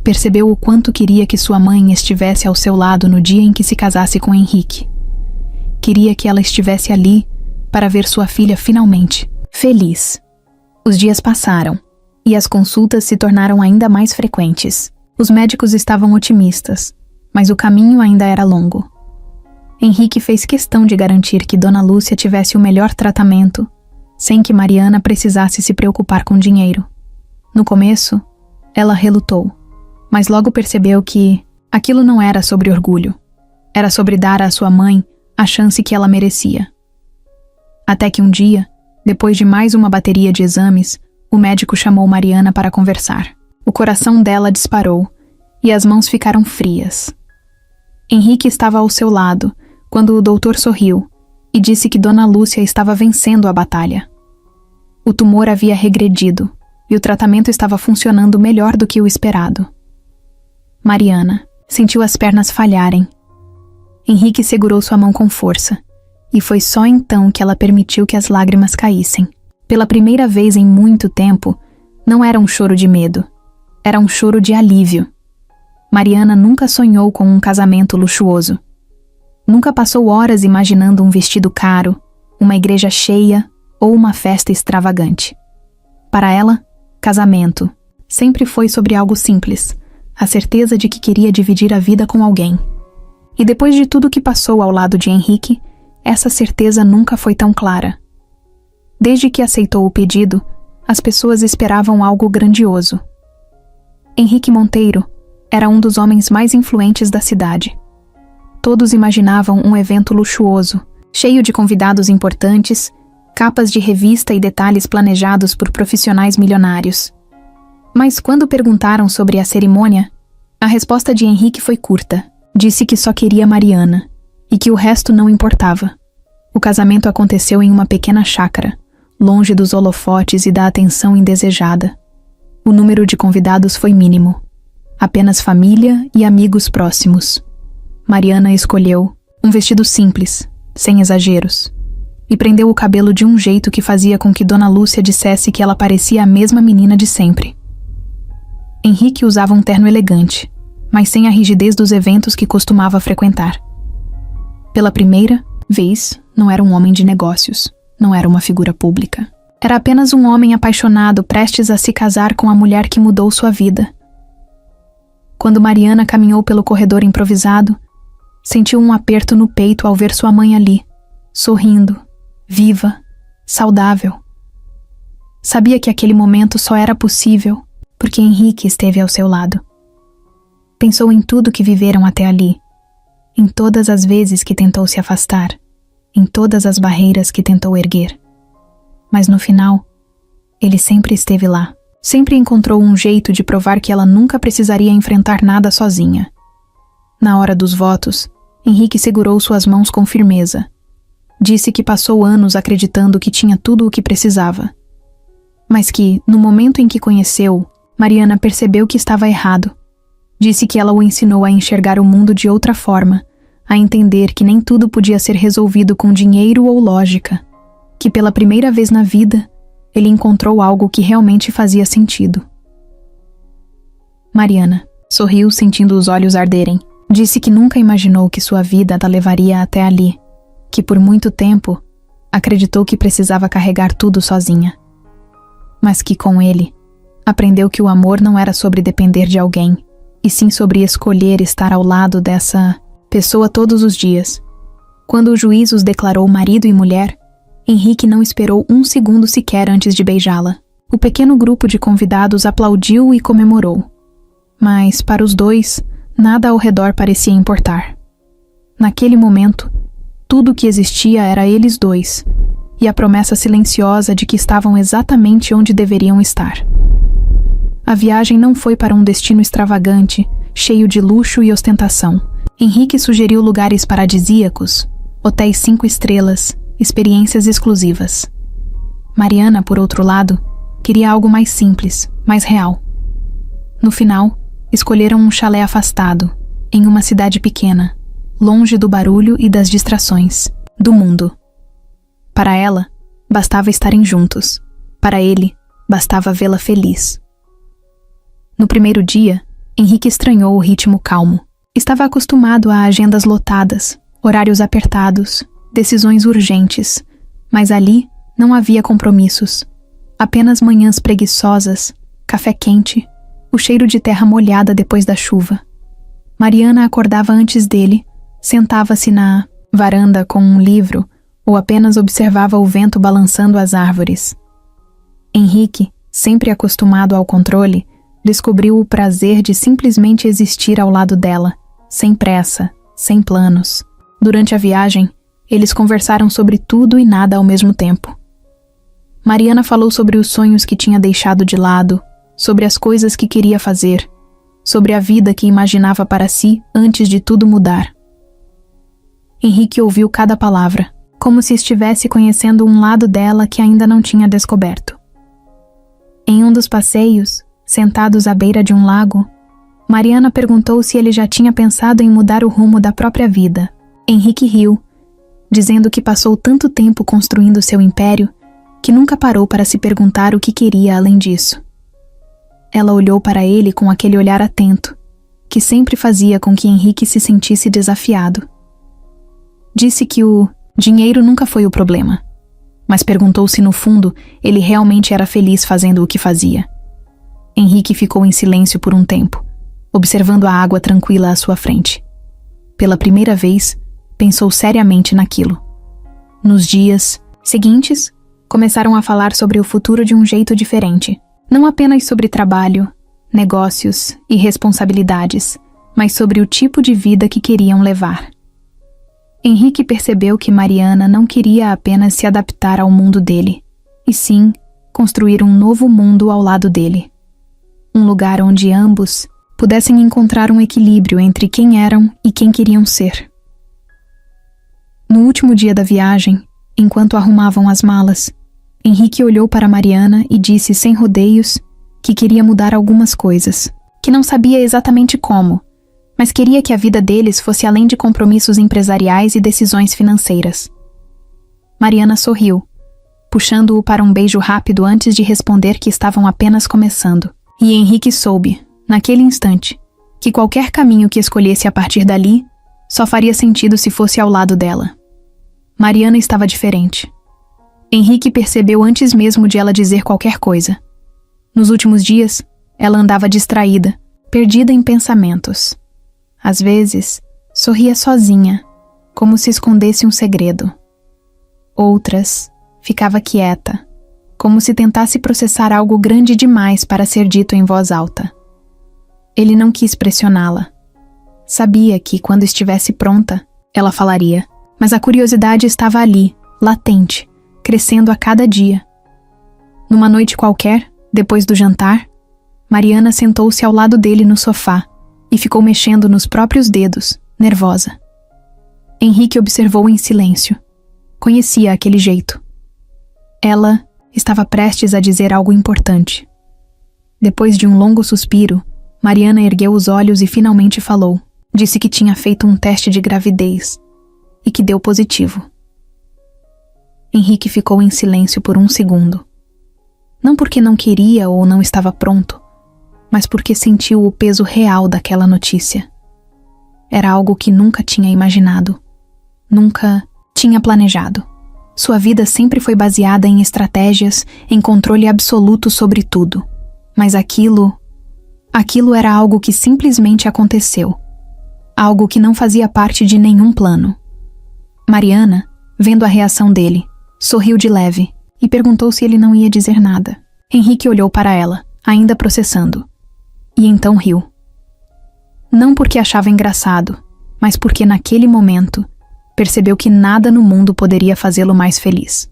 percebeu o quanto queria que sua mãe estivesse ao seu lado no dia em que se casasse com Henrique. Queria que ela estivesse ali para ver sua filha finalmente feliz. Os dias passaram e as consultas se tornaram ainda mais frequentes. Os médicos estavam otimistas, mas o caminho ainda era longo. Henrique fez questão de garantir que Dona Lúcia tivesse o melhor tratamento, sem que Mariana precisasse se preocupar com dinheiro. No começo, ela relutou, mas logo percebeu que aquilo não era sobre orgulho. Era sobre dar à sua mãe a chance que ela merecia. Até que um dia, depois de mais uma bateria de exames, o médico chamou Mariana para conversar. O coração dela disparou e as mãos ficaram frias. Henrique estava ao seu lado quando o doutor sorriu e disse que Dona Lúcia estava vencendo a batalha. O tumor havia regredido e o tratamento estava funcionando melhor do que o esperado. Mariana sentiu as pernas falharem. Henrique segurou sua mão com força, e foi só então que ela permitiu que as lágrimas caíssem. Pela primeira vez em muito tempo, não era um choro de medo, era um choro de alívio. Mariana nunca sonhou com um casamento luxuoso. Nunca passou horas imaginando um vestido caro, uma igreja cheia ou uma festa extravagante. Para ela, casamento sempre foi sobre algo simples, a certeza de que queria dividir a vida com alguém. E depois de tudo que passou ao lado de Henrique, essa certeza nunca foi tão clara. Desde que aceitou o pedido, as pessoas esperavam algo grandioso. Henrique Monteiro era um dos homens mais influentes da cidade. Todos imaginavam um evento luxuoso, cheio de convidados importantes, capas de revista e detalhes planejados por profissionais milionários. Mas quando perguntaram sobre a cerimônia, a resposta de Henrique foi curta. Disse que só queria Mariana e que o resto não importava. O casamento aconteceu em uma pequena chácara, longe dos holofotes e da atenção indesejada. O número de convidados foi mínimo. Apenas família e amigos próximos. Mariana escolheu um vestido simples, sem exageros, e prendeu o cabelo de um jeito que fazia com que Dona Lúcia dissesse que ela parecia a mesma menina de sempre. Henrique usava um terno elegante, mas sem a rigidez dos eventos que costumava frequentar. Pela primeira vez, não era um homem de negócios, não era uma figura pública. Era apenas um homem apaixonado prestes a se casar com a mulher que mudou sua vida. Quando Mariana caminhou pelo corredor improvisado, sentiu um aperto no peito ao ver sua mãe ali, sorrindo, viva, saudável. Sabia que aquele momento só era possível porque Henrique esteve ao seu lado. Pensou em tudo que viveram até ali, em todas as vezes que tentou se afastar, em todas as barreiras que tentou erguer. Mas no final, ele sempre esteve lá, sempre encontrou um jeito de provar que ela nunca precisaria enfrentar nada sozinha. Na hora dos votos, Henrique segurou suas mãos com firmeza. Disse que passou anos acreditando que tinha tudo o que precisava. Mas que, no momento em que conheceu, Mariana percebeu que estava errado. Disse que ela o ensinou a enxergar o mundo de outra forma, a entender que nem tudo podia ser resolvido com dinheiro ou lógica, que pela primeira vez na vida, ele encontrou algo que realmente fazia sentido. Mariana sorriu sentindo os olhos arderem. Disse que nunca imaginou que sua vida a levaria até ali, que por muito tempo acreditou que precisava carregar tudo sozinha. Mas que com ele, aprendeu que o amor não era sobre depender de alguém, e sim sobre escolher estar ao lado dessa pessoa todos os dias. Quando o juiz os declarou marido e mulher, Henrique não esperou um segundo sequer antes de beijá-la. O pequeno grupo de convidados aplaudiu e comemorou. Mas, para os dois, nada ao redor parecia importar. Naquele momento, Tudo o que existia era eles dois, e a promessa silenciosa de que estavam exatamente onde deveriam estar. A viagem não foi para um destino extravagante, cheio de luxo e ostentação. Henrique sugeriu lugares paradisíacos, hotéis 5 estrelas, experiências exclusivas. Mariana, por outro lado, queria algo mais simples, mais real. No final, escolheram um chalé afastado, em uma cidade pequena, longe do barulho e das distrações, do mundo. Para ela, bastava estarem juntos. Para ele, bastava vê-la feliz. No primeiro dia, Henrique estranhou o ritmo calmo. Estava acostumado a agendas lotadas, horários apertados, decisões urgentes, mas ali não havia compromissos. Apenas manhãs preguiçosas, café quente, o cheiro de terra molhada depois da chuva. Mariana acordava antes dele, sentava-se na varanda com um livro ou apenas observava o vento balançando as árvores. Henrique, sempre acostumado ao controle, descobriu o prazer de simplesmente existir ao lado dela, sem pressa, sem planos. Durante a viagem, eles conversaram sobre tudo e nada ao mesmo tempo. Mariana falou sobre os sonhos que tinha deixado de lado, sobre as coisas que queria fazer, sobre a vida que imaginava para si antes de tudo mudar. Henrique ouviu cada palavra, como se estivesse conhecendo um lado dela que ainda não tinha descoberto. Em um dos passeios, sentados à beira de um lago, Mariana perguntou se ele já tinha pensado em mudar o rumo da própria vida. Henrique riu, dizendo que passou tanto tempo construindo seu império que nunca parou para se perguntar o que queria além disso. Ela olhou para ele com aquele olhar atento, que sempre fazia com que Henrique se sentisse desafiado. Disse que o dinheiro nunca foi o problema, mas perguntou se no fundo ele realmente era feliz fazendo o que fazia. Henrique ficou em silêncio por um tempo, observando a água tranquila à sua frente. Pela primeira vez, pensou seriamente naquilo. Nos dias seguintes, começaram a falar sobre o futuro de um jeito diferente. Não apenas sobre trabalho, negócios e responsabilidades, mas sobre o tipo de vida que queriam levar. Henrique percebeu que Mariana não queria apenas se adaptar ao mundo dele, e sim construir um novo mundo ao lado dele. Um lugar onde ambos pudessem encontrar um equilíbrio entre quem eram e quem queriam ser. No último dia da viagem, enquanto arrumavam as malas, Henrique olhou para Mariana e disse sem rodeios que queria mudar algumas coisas, que não sabia exatamente como, mas queria que a vida deles fosse além de compromissos empresariais e decisões financeiras. Mariana sorriu, puxando-o para um beijo rápido antes de responder que estavam apenas começando. E Henrique soube, naquele instante, que qualquer caminho que escolhesse a partir dali só faria sentido se fosse ao lado dela. Mariana estava diferente. Henrique percebeu antes mesmo de ela dizer qualquer coisa. Nos últimos dias, ela andava distraída, perdida em pensamentos. Às vezes, sorria sozinha, como se escondesse um segredo. Outras, ficava quieta, como se tentasse processar algo grande demais para ser dito em voz alta. Ele não quis pressioná-la. Sabia que, quando estivesse pronta, ela falaria, mas a curiosidade estava ali, latente, crescendo a cada dia. Numa noite qualquer, depois do jantar, Mariana sentou-se ao lado dele no sofá e ficou mexendo nos próprios dedos, nervosa. Henrique observou em silêncio. Conhecia aquele jeito. Ela estava prestes a dizer algo importante. Depois de um longo suspiro, Mariana ergueu os olhos e finalmente falou. Disse que tinha feito um teste de gravidez e que deu positivo. Henrique ficou em silêncio por um segundo. Não porque não queria ou não estava pronto, mas porque sentiu o peso real daquela notícia. Era algo que nunca tinha imaginado, nunca tinha planejado. Sua vida sempre foi baseada em estratégias, em controle absoluto sobre tudo. Mas aquilo era algo que simplesmente aconteceu. Algo que não fazia parte de nenhum plano. Mariana, vendo a reação dele, sorriu de leve e perguntou se ele não ia dizer nada. Henrique olhou para ela, ainda processando. E então riu. Não porque achava engraçado, mas porque naquele momento, percebeu que nada no mundo poderia fazê-lo mais feliz.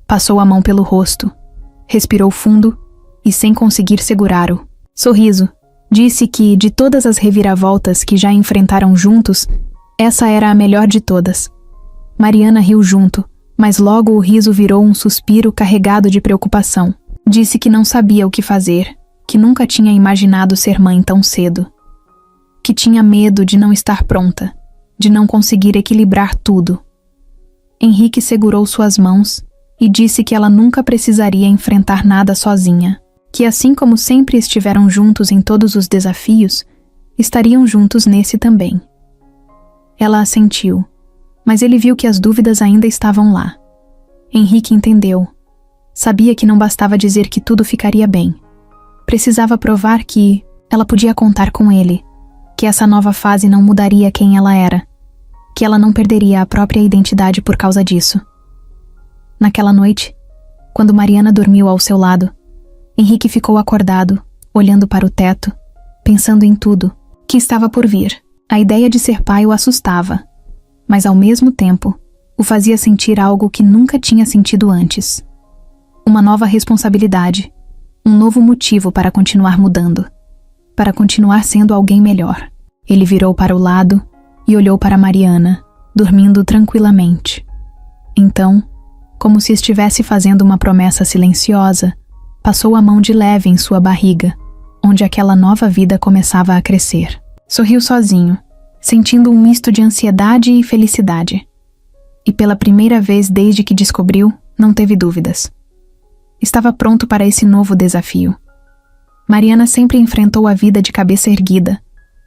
Passou a mão pelo rosto, respirou fundo e, sem conseguir segurar-o sorriso, disse que, de todas as reviravoltas que já enfrentaram juntos, essa era a melhor de todas. Mariana riu junto, mas logo o riso virou um suspiro carregado de preocupação. Disse que não sabia o que fazer, que nunca tinha imaginado ser mãe tão cedo. Que tinha medo de não estar pronta, de não conseguir equilibrar tudo. Henrique segurou suas mãos e disse que ela nunca precisaria enfrentar nada sozinha, que assim como sempre estiveram juntos em todos os desafios, estariam juntos nesse também. Ela assentiu, mas ele viu que as dúvidas ainda estavam lá. Henrique entendeu. Sabia que não bastava dizer que tudo ficaria bem. Precisava provar que ela podia contar com ele, que essa nova fase não mudaria quem ela era, que ela não perderia a própria identidade por causa disso. Naquela noite, quando Mariana dormiu ao seu lado, Henrique ficou acordado, olhando para o teto, pensando em tudo que estava por vir. A ideia de ser pai o assustava, mas ao mesmo tempo o fazia sentir algo que nunca tinha sentido antes. Uma nova responsabilidade, um novo motivo para continuar mudando, para continuar sendo alguém melhor. Ele virou para o lado e olhou para Mariana, dormindo tranquilamente. Então, como se estivesse fazendo uma promessa silenciosa, passou a mão de leve em sua barriga, onde aquela nova vida começava a crescer. Sorriu sozinho, sentindo um misto de ansiedade e felicidade. E pela primeira vez desde que descobriu, não teve dúvidas. Estava pronto para esse novo desafio. Mariana sempre enfrentou a vida de cabeça erguida,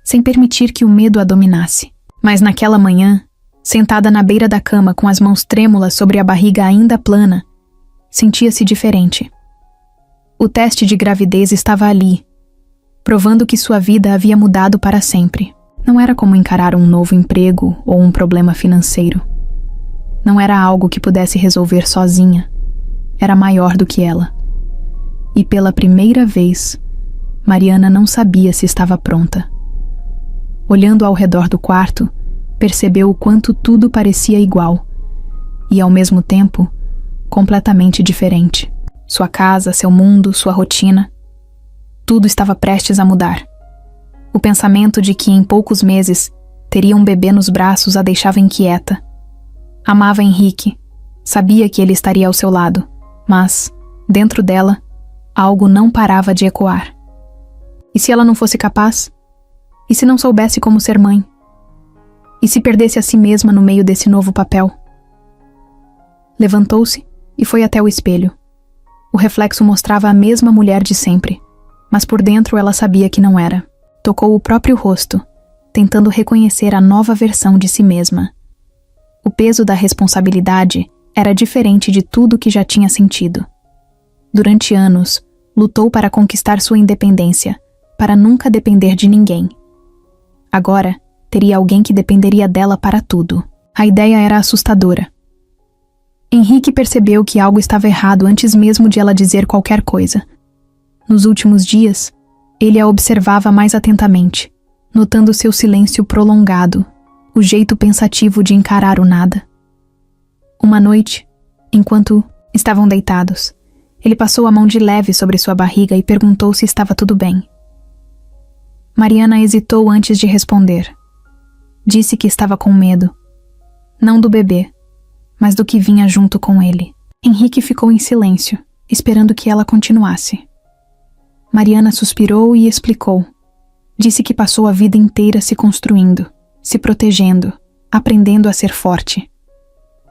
sem permitir que o medo a dominasse. Mas naquela manhã, sentada na beira da cama com as mãos trêmulas sobre a barriga ainda plana, sentia-se diferente. O teste de gravidez estava ali, provando que sua vida havia mudado para sempre. Não era como encarar um novo emprego ou um problema financeiro. Não era algo que pudesse resolver sozinha. Era maior do que ela. E pela primeira vez, Mariana não sabia se estava pronta. Olhando ao redor do quarto, percebeu o quanto tudo parecia igual e, ao mesmo tempo, completamente diferente. Sua casa, seu mundo, sua rotina. Tudo estava prestes a mudar. O pensamento de que em poucos meses teria um bebê nos braços a deixava inquieta. Amava Henrique, sabia que ele estaria ao seu lado, mas, dentro dela, algo não parava de ecoar. E se ela não fosse capaz? E se não soubesse como ser mãe? E se perdesse a si mesma no meio desse novo papel? Levantou-se e foi até o espelho. O reflexo mostrava a mesma mulher de sempre, mas por dentro ela sabia que não era. Tocou o próprio rosto, tentando reconhecer a nova versão de si mesma. O peso da responsabilidade era diferente de tudo que já tinha sentido. Durante anos, lutou para conquistar sua independência, para nunca depender de ninguém. Agora, teria alguém que dependeria dela para tudo. A ideia era assustadora. Henrique percebeu que algo estava errado antes mesmo de ela dizer qualquer coisa. Nos últimos dias, ele a observava mais atentamente, notando seu silêncio prolongado, o jeito pensativo de encarar o nada. Uma noite, enquanto estavam deitados, ele passou a mão de leve sobre sua barriga e perguntou se estava tudo bem. Mariana hesitou antes de responder. Disse que estava com medo. Não do bebê, mas do que vinha junto com ele. Henrique ficou em silêncio, esperando que ela continuasse. Mariana suspirou e explicou. Disse que passou a vida inteira se construindo, se protegendo, aprendendo a ser forte.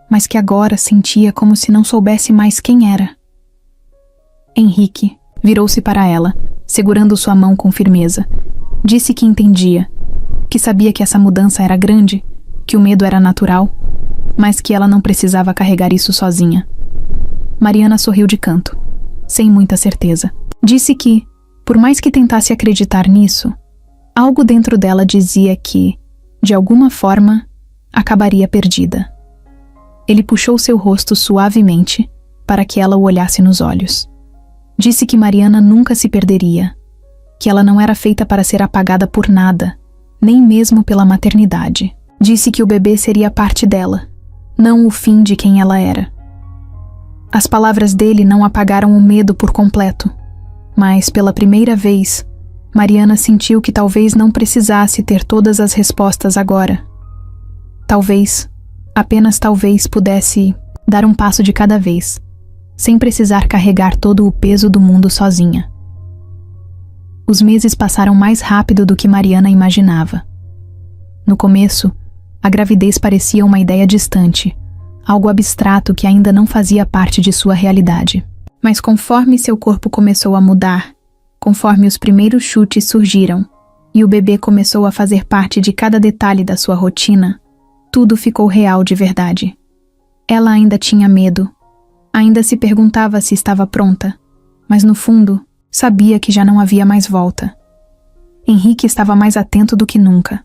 Mas que agora sentia como se não soubesse mais quem era. Henrique virou-se para ela, segurando sua mão com firmeza. Disse que entendia, que sabia que essa mudança era grande, que o medo era natural, mas que ela não precisava carregar isso sozinha. Mariana sorriu de canto, sem muita certeza. Disse que, por mais que tentasse acreditar nisso, algo dentro dela dizia que, de alguma forma, acabaria perdida. Ele puxou seu rosto suavemente para que ela o olhasse nos olhos. Disse que Mariana nunca se perderia, que ela não era feita para ser apagada por nada, nem mesmo pela maternidade. Disse que o bebê seria parte dela, não o fim de quem ela era. As palavras dele não apagaram o medo por completo, mas pela primeira vez, Mariana sentiu que talvez não precisasse ter todas as respostas agora. Talvez, apenas talvez, pudesse dar um passo de cada vez, sem precisar carregar todo o peso do mundo sozinha. Os meses passaram mais rápido do que Mariana imaginava. No começo, a gravidez parecia uma ideia distante, algo abstrato que ainda não fazia parte de sua realidade. Mas conforme seu corpo começou a mudar, conforme os primeiros chutes surgiram e o bebê começou a fazer parte de cada detalhe da sua rotina, tudo ficou real de verdade. Ela ainda tinha medo, ainda se perguntava se estava pronta, mas no fundo, sabia que já não havia mais volta. Henrique estava mais atento do que nunca.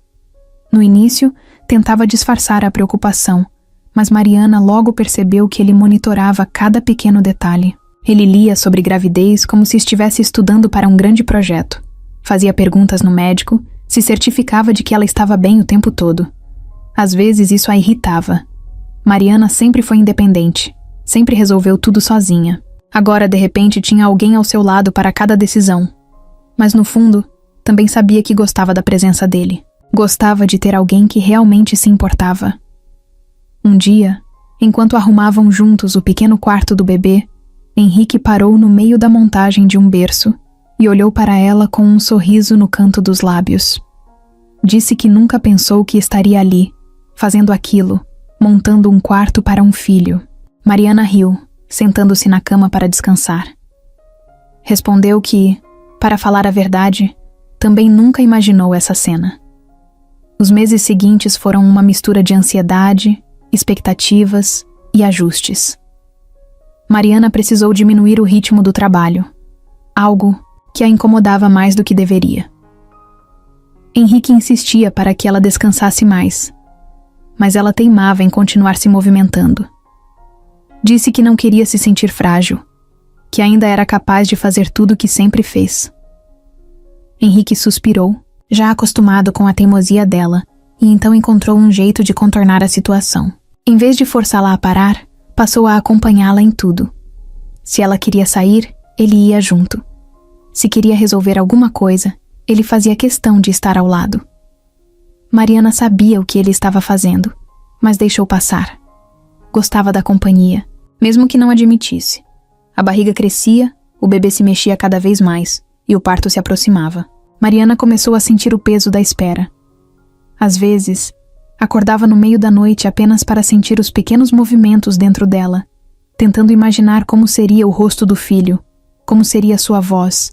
No início, tentava disfarçar a preocupação, mas Mariana logo percebeu que ele monitorava cada pequeno detalhe. Ele lia sobre gravidez como se estivesse estudando para um grande projeto. Fazia perguntas no médico, se certificava de que ela estava bem o tempo todo. Às vezes isso a irritava. Mariana sempre foi independente, sempre resolveu tudo sozinha. Agora, de repente, tinha alguém ao seu lado para cada decisão. Mas no fundo, também sabia que gostava da presença dele. Gostava de ter alguém que realmente se importava. Um dia, enquanto arrumavam juntos o pequeno quarto do bebê, Henrique parou no meio da montagem de um berço e olhou para ela com um sorriso no canto dos lábios. Disse que nunca pensou que estaria ali, fazendo aquilo, montando um quarto para um filho. Mariana riu, sentando-se na cama para descansar. Respondeu que, para falar a verdade, também nunca imaginou essa cena. Os meses seguintes foram uma mistura de ansiedade, expectativas e ajustes. Mariana precisou diminuir o ritmo do trabalho, algo que a incomodava mais do que deveria. Henrique insistia para que ela descansasse mais, mas ela teimava em continuar se movimentando. Disse que não queria se sentir frágil, que ainda era capaz de fazer tudo o que sempre fez. Henrique suspirou, já acostumado com a teimosia dela, e então encontrou um jeito de contornar a situação. Em vez de forçá-la a parar, passou a acompanhá-la em tudo. Se ela queria sair, ele ia junto. Se queria resolver alguma coisa, ele fazia questão de estar ao lado. Mariana sabia o que ele estava fazendo, mas deixou passar. Gostava da companhia, mesmo que não admitisse. A barriga crescia, o bebê se mexia cada vez mais, e o parto se aproximava. Mariana começou a sentir o peso da espera. Às vezes, acordava no meio da noite apenas para sentir os pequenos movimentos dentro dela, tentando imaginar como seria o rosto do filho, como seria sua voz,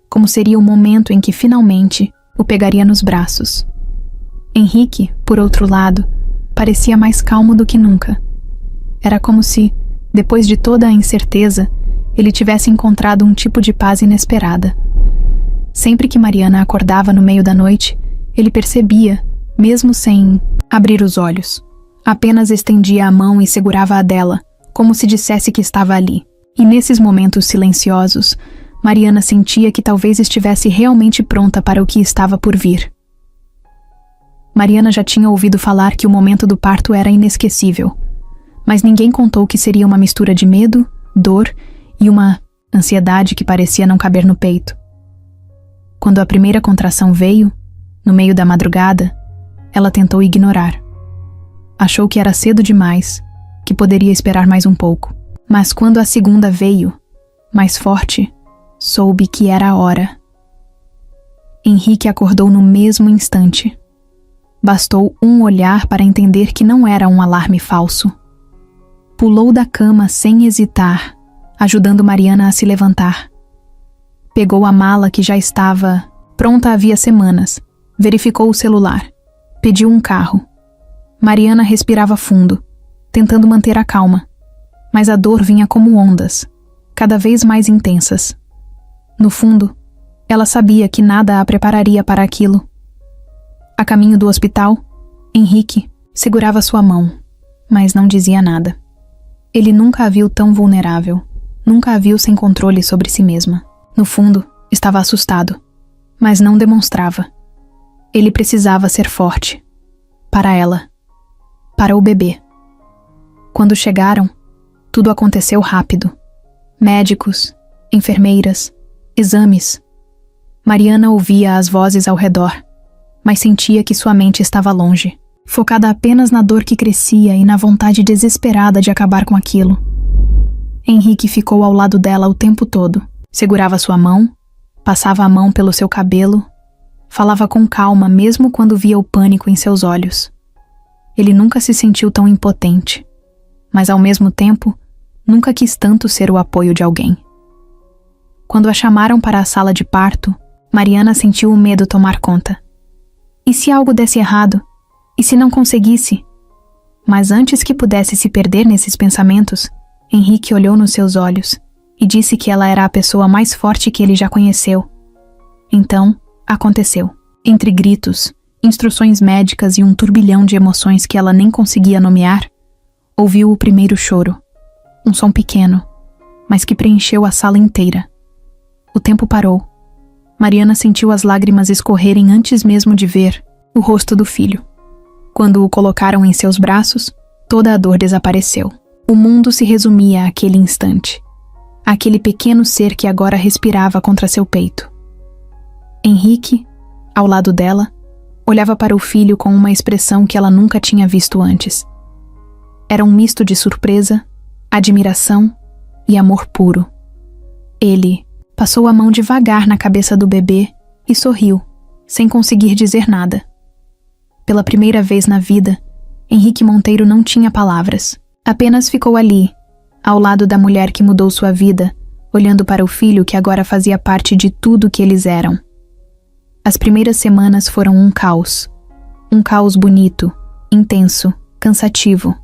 como seria o momento em que finalmente o pegaria nos braços. Henrique, por outro lado, parecia mais calmo do que nunca. Era como se, depois de toda a incerteza, ele tivesse encontrado um tipo de paz inesperada. Sempre que Mariana acordava no meio da noite, ele percebia, mesmo sem abrir os olhos. Apenas estendia a mão e segurava a dela, como se dissesse que estava ali. E nesses momentos silenciosos, Mariana sentia que talvez estivesse realmente pronta para o que estava por vir. Mariana já tinha ouvido falar que o momento do parto era inesquecível, mas ninguém contou que seria uma mistura de medo, dor e uma ansiedade que parecia não caber no peito. Quando a primeira contração veio, no meio da madrugada, ela tentou ignorar. Achou que era cedo demais, que poderia esperar mais um pouco. Mas quando a segunda veio, mais forte, soube que era a hora. Henrique acordou no mesmo instante. Bastou um olhar para entender que não era um alarme falso. Pulou da cama sem hesitar, ajudando Mariana a se levantar. Pegou a mala que já estava pronta havia semanas, verificou o celular, pediu um carro. Mariana respirava fundo, tentando manter a calma, mas a dor vinha como ondas, cada vez mais intensas. No fundo, ela sabia que nada a prepararia para aquilo. A caminho do hospital, Henrique segurava sua mão, mas não dizia nada. Ele nunca a viu tão vulnerável, nunca a viu sem controle sobre si mesma. No fundo, estava assustado, mas não demonstrava. Ele precisava ser forte. Para ela, para o bebê. Quando chegaram, tudo aconteceu rápido. Médicos, enfermeiras, exames. Mariana ouvia as vozes ao redor, mas sentia que sua mente estava longe, focada apenas na dor que crescia e na vontade desesperada de acabar com aquilo. Henrique ficou ao lado dela o tempo todo. Segurava sua mão, passava a mão pelo seu cabelo, falava com calma mesmo quando via o pânico em seus olhos. Ele nunca se sentiu tão impotente, mas ao mesmo tempo, nunca quis tanto ser o apoio de alguém. Quando a chamaram para a sala de parto, Mariana sentiu o medo tomar conta. E se algo desse errado? E se não conseguisse? Mas antes que pudesse se perder nesses pensamentos, Henrique olhou nos seus olhos e disse que ela era a pessoa mais forte que ele já conheceu. Então, aconteceu. Entre gritos, instruções médicas e um turbilhão de emoções que ela nem conseguia nomear, ouviu o primeiro choro. Um som pequeno, mas que preencheu a sala inteira. O tempo parou. Mariana sentiu as lágrimas escorrerem antes mesmo de ver o rosto do filho. Quando o colocaram em seus braços, toda a dor desapareceu. O mundo se resumia àquele instante. Àquele pequeno ser que agora respirava contra seu peito. Henrique, ao lado dela, olhava para o filho com uma expressão que ela nunca tinha visto antes. Era um misto de surpresa, admiração e amor puro. Ele passou a mão devagar na cabeça do bebê e sorriu, sem conseguir dizer nada. Pela primeira vez na vida, Henrique Monteiro não tinha palavras. Apenas ficou ali, ao lado da mulher que mudou sua vida, olhando para o filho que agora fazia parte de tudo que eles eram. As primeiras semanas foram um caos. Um caos bonito, intenso, cansativo.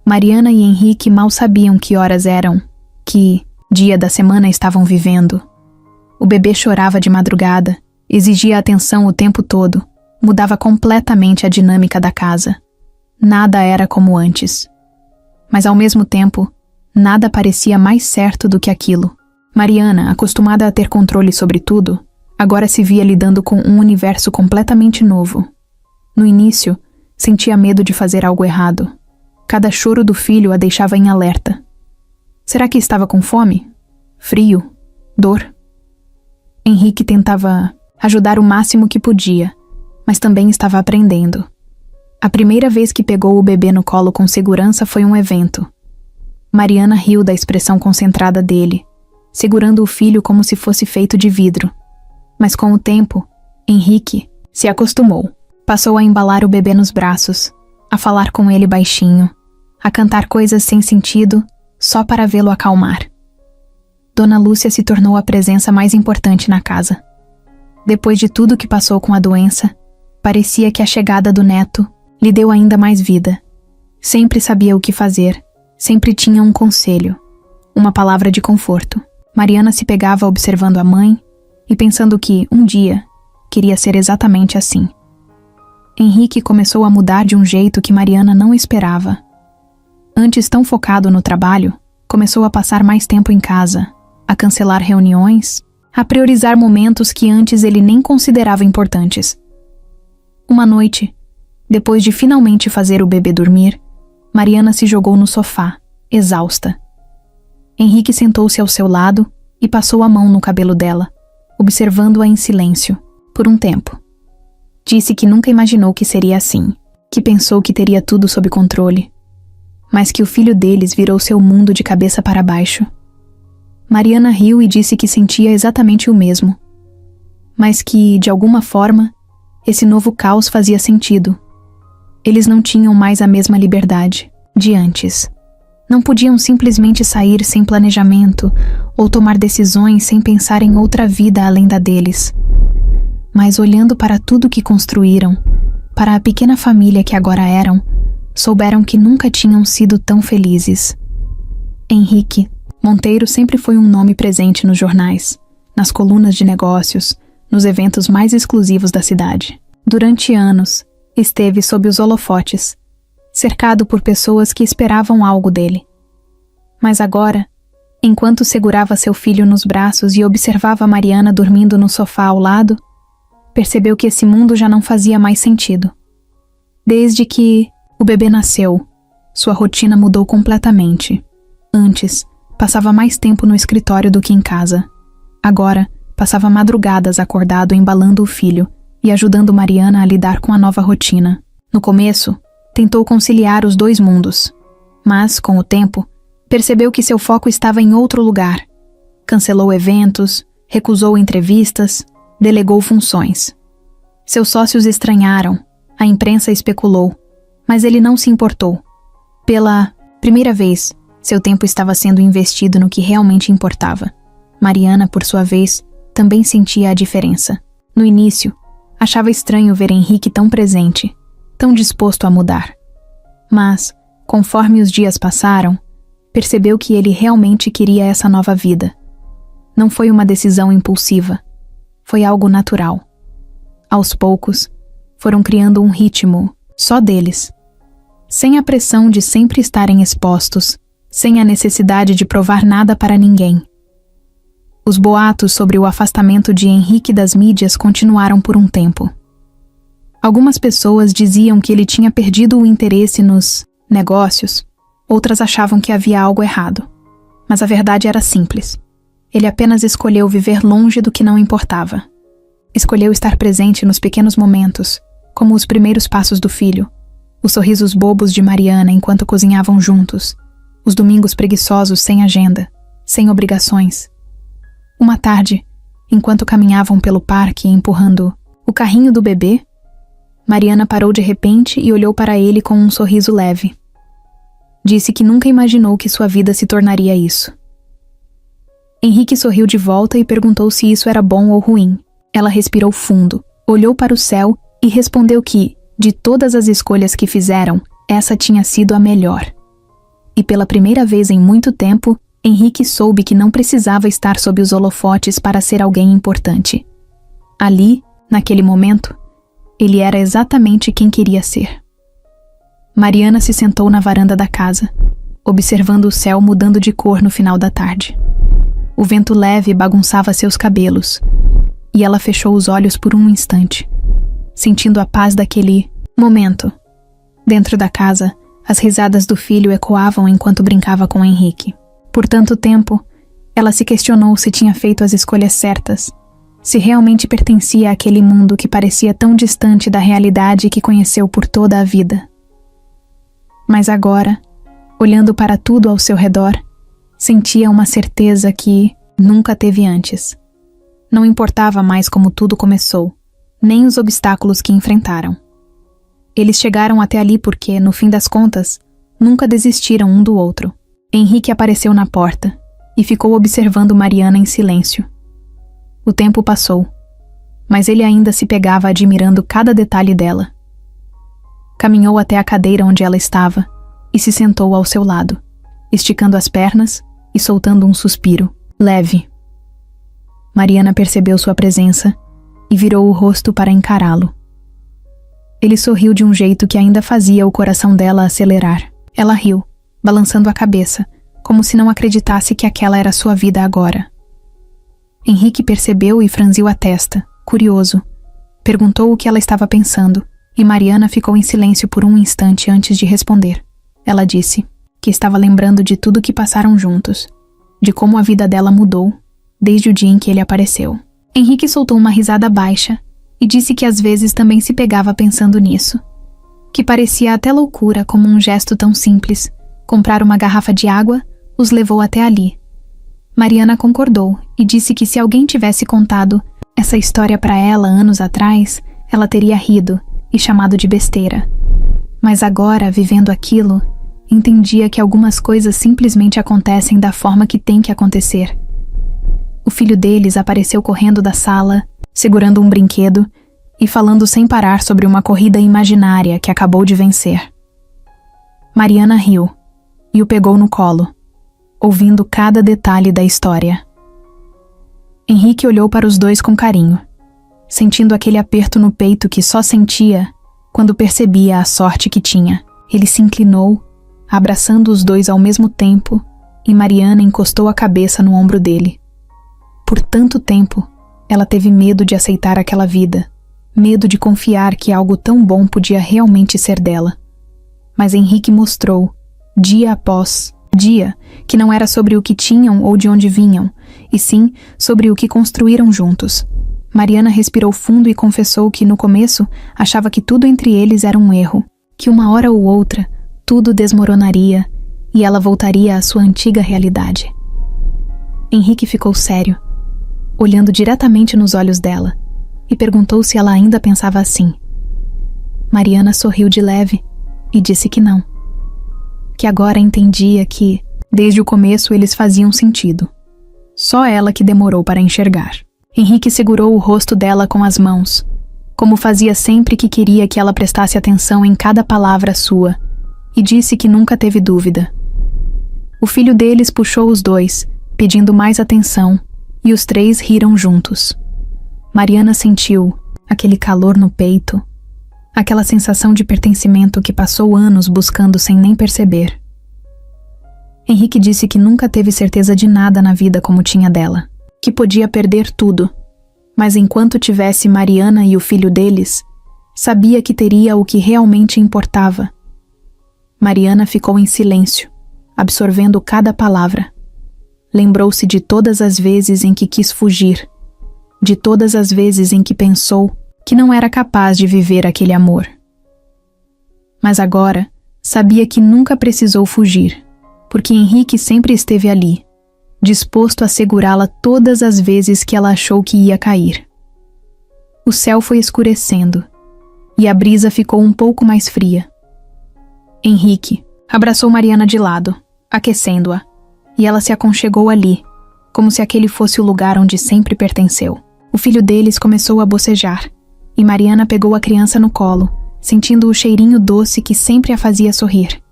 Mariana e Henrique mal sabiam que horas eram, que dia da semana estavam vivendo. O bebê chorava de madrugada, exigia atenção o tempo todo, mudava completamente a dinâmica da casa. Nada era como antes. Mas ao mesmo tempo, nada parecia mais certo do que aquilo. Mariana, acostumada a ter controle sobre tudo, agora se via lidando com um universo completamente novo. No início, sentia medo de fazer algo errado. Cada choro do filho a deixava em alerta. Será que estava com fome? Frio? Dor? Henrique tentava ajudar o máximo que podia, mas também estava aprendendo. A primeira vez que pegou o bebê no colo com segurança foi um evento. Mariana riu da expressão concentrada dele, segurando o filho como se fosse feito de vidro. Mas com o tempo, Henrique se acostumou. Passou a embalar o bebê nos braços, a falar com ele baixinho, a cantar coisas sem sentido só para vê-lo acalmar. Dona Lúcia se tornou a presença mais importante na casa. Depois de tudo que passou com a doença, parecia que a chegada do neto lhe deu ainda mais vida. Sempre sabia o que fazer, sempre tinha um conselho, uma palavra de conforto. Mariana se pegava observando a mãe e pensando que, um dia, queria ser exatamente assim. Henrique começou a mudar de um jeito que Mariana não esperava. Antes tão focado no trabalho, começou a passar mais tempo em casa, a cancelar reuniões, a priorizar momentos que antes ele nem considerava importantes. Uma noite, depois de finalmente fazer o bebê dormir, Mariana se jogou no sofá, exausta. Henrique sentou-se ao seu lado e passou a mão no cabelo dela, observando-a em silêncio, por um tempo. Disse que nunca imaginou que seria assim, que pensou que teria tudo sob controle, mas que o filho deles virou seu mundo de cabeça para baixo. Mariana riu e disse que sentia exatamente o mesmo, mas que, de alguma forma, esse novo caos fazia sentido. Eles não tinham mais a mesma liberdade de antes. Não podiam simplesmente sair sem planejamento ou tomar decisões sem pensar em outra vida além da deles. Mas olhando para tudo que construíram, para a pequena família que agora eram, souberam que nunca tinham sido tão felizes. Henrique Monteiro sempre foi um nome presente nos jornais, nas colunas de negócios, nos eventos mais exclusivos da cidade. Durante anos, esteve sob os holofotes, cercado por pessoas que esperavam algo dele. Mas agora, enquanto segurava seu filho nos braços e observava Mariana dormindo no sofá ao lado, percebeu que esse mundo já não fazia mais sentido. Desde que O bebê nasceu. Sua rotina mudou completamente. Antes, passava mais tempo no escritório do que em casa. Agora, passava madrugadas acordado embalando o filho e ajudando Mariana a lidar com a nova rotina. No começo, tentou conciliar os dois mundos. Mas, com o tempo, percebeu que seu foco estava em outro lugar. Cancelou eventos, recusou entrevistas, delegou funções. Seus sócios estranharam, a imprensa especulou, mas ele não se importou. Pela primeira vez, seu tempo estava sendo investido no que realmente importava. Mariana, por sua vez, também sentia a diferença. No início, achava estranho ver Henrique tão presente, tão disposto a mudar. Mas, conforme os dias passaram, percebeu que ele realmente queria essa nova vida. Não foi uma decisão impulsiva, foi algo natural. Aos poucos, foram criando um ritmo só deles, sem a pressão de sempre estarem expostos, sem a necessidade de provar nada para ninguém. Os boatos sobre o afastamento de Henrique das mídias continuaram por um tempo. Algumas pessoas diziam que ele tinha perdido o interesse nos negócios, outras achavam que havia algo errado. Mas a verdade era simples. Ele apenas escolheu viver longe do que não importava. Escolheu estar presente nos pequenos momentos, como os primeiros passos do filho, os sorrisos bobos de Mariana enquanto cozinhavam juntos, os domingos preguiçosos sem agenda, sem obrigações. Uma tarde, enquanto caminhavam pelo parque empurrando o carrinho do bebê, Mariana parou de repente e olhou para ele com um sorriso leve. Disse que nunca imaginou que sua vida se tornaria isso. Henrique sorriu de volta e perguntou se isso era bom ou ruim. Ela respirou fundo, olhou para o céu e respondeu que, de todas as escolhas que fizeram, essa tinha sido a melhor. E pela primeira vez em muito tempo, Henrique soube que não precisava estar sob os holofotes para ser alguém importante. Ali, naquele momento, ele era exatamente quem queria ser. Mariana se sentou na varanda da casa, observando o céu mudando de cor no final da tarde. O vento leve bagunçava seus cabelos, e ela fechou os olhos por um instante, sentindo a paz daquele momento. Dentro da casa, as risadas do filho ecoavam enquanto brincava com Henrique. Por tanto tempo, ela se questionou se tinha feito as escolhas certas, se realmente pertencia àquele mundo que parecia tão distante da realidade que conheceu por toda a vida. Mas agora, olhando para tudo ao seu redor, sentia uma certeza que nunca teve antes. Não importava mais como tudo começou, nem os obstáculos que enfrentaram. Eles chegaram até ali porque, no fim das contas, nunca desistiram um do outro. Henrique apareceu na porta e ficou observando Mariana em silêncio. O tempo passou, mas ele ainda se pegava admirando cada detalhe dela. Caminhou até a cadeira onde ela estava e se sentou ao seu lado, esticando as pernas e soltando um suspiro, leve. Mariana percebeu sua presença e virou o rosto para encará-lo. Ele sorriu de um jeito que ainda fazia o coração dela acelerar. Ela riu, balançando a cabeça, como se não acreditasse que aquela era sua vida agora. Henrique percebeu e franziu a testa, curioso. Perguntou o que ela estava pensando, e Mariana ficou em silêncio por um instante antes de responder. Ela disse que estava lembrando de tudo que passaram juntos, de como a vida dela mudou, desde o dia em que ele apareceu. Henrique soltou uma risada baixa e disse que às vezes também se pegava pensando nisso, que parecia até loucura como um gesto tão simples. Comprar uma garrafa de água os levou até ali. Mariana concordou e disse que se alguém tivesse contado essa história para ela anos atrás, ela teria rido e chamado de besteira. Mas agora, vivendo aquilo, entendia que algumas coisas simplesmente acontecem da forma que tem que acontecer. O filho deles apareceu correndo da sala, segurando um brinquedo e falando sem parar sobre uma corrida imaginária que acabou de vencer. Mariana riu e o pegou no colo, ouvindo cada detalhe da história. Henrique olhou para os dois com carinho, sentindo aquele aperto no peito que só sentia quando percebia a sorte que tinha. Ele se inclinou, abraçando os dois ao mesmo tempo, e Mariana encostou a cabeça no ombro dele. Por tanto tempo, ela teve medo de aceitar aquela vida, medo de confiar que algo tão bom podia realmente ser dela. mas Henrique mostrou, dia após dia, que não era sobre o que tinham ou de onde vinham, e sim sobre o que construíram juntos. Mariana respirou fundo e confessou que, no começo, achava que tudo entre eles era um erro, que uma hora ou outra, tudo desmoronaria e ela voltaria à sua antiga realidade. Henrique ficou sério, olhando diretamente nos olhos dela, e perguntou se ela ainda pensava assim. Mariana sorriu de leve e disse que não. Que agora entendia que, desde o começo, eles faziam sentido. Só ela que demorou para enxergar. Henrique segurou o rosto dela com as mãos, como fazia sempre que queria que ela prestasse atenção em cada palavra sua, e disse que nunca teve dúvida. O filho deles puxou os dois, pedindo mais atenção, e os três riram juntos. Mariana sentiu aquele calor no peito, aquela sensação de pertencimento que passou anos buscando sem nem perceber. Henrique disse que nunca teve certeza de nada na vida como tinha dela, que podia perder tudo, mas enquanto tivesse Mariana e o filho deles, sabia que teria o que realmente importava. Mariana ficou em silêncio, absorvendo cada palavra. Lembrou-se de todas as vezes em que quis fugir, de todas as vezes em que pensou que não era capaz de viver aquele amor. Mas agora, sabia que nunca precisou fugir, porque Henrique sempre esteve ali, disposto a segurá-la todas as vezes que ela achou que ia cair. O céu foi escurecendo, e a brisa ficou um pouco mais fria. Henrique abraçou Mariana de lado, aquecendo-a, e ela se aconchegou ali, como se aquele fosse o lugar onde sempre pertenceu. O filho deles começou a bocejar, e Mariana pegou a criança no colo, sentindo o cheirinho doce que sempre a fazia sorrir.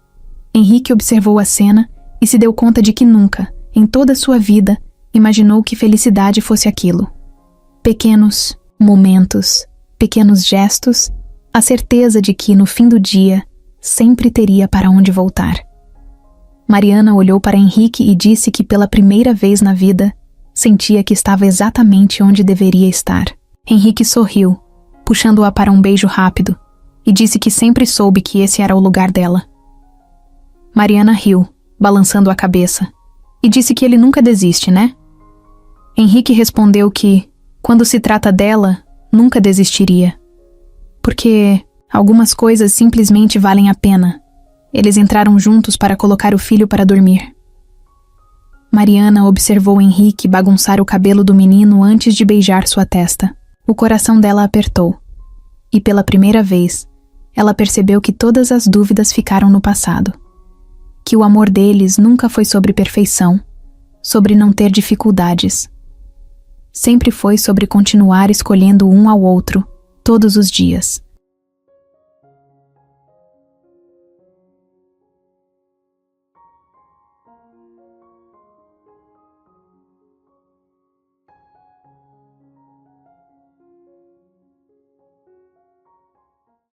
Henrique observou a cena e se deu conta de que nunca, em toda a sua vida, imaginou que felicidade fosse aquilo. Pequenos momentos, pequenos gestos, a certeza de que, no fim do dia, sempre teria para onde voltar. Mariana olhou para Henrique e disse que pela primeira vez na vida, sentia que estava exatamente onde deveria estar. Henrique sorriu, puxando-a para um beijo rápido, e disse que sempre soube que esse era o lugar dela. Mariana riu, balançando a cabeça, e disse que ele nunca desiste, né? Henrique respondeu que, quando se trata dela, nunca desistiria. Porque algumas coisas simplesmente valem a pena. Eles entraram juntos para colocar o filho para dormir. Mariana observou Henrique bagunçar o cabelo do menino antes de beijar sua testa. O coração dela apertou. E pela primeira vez, ela percebeu que todas as dúvidas ficaram no passado. Que o amor deles nunca foi sobre perfeição, sobre não ter dificuldades. Sempre foi sobre continuar escolhendo um ao outro, todos os dias.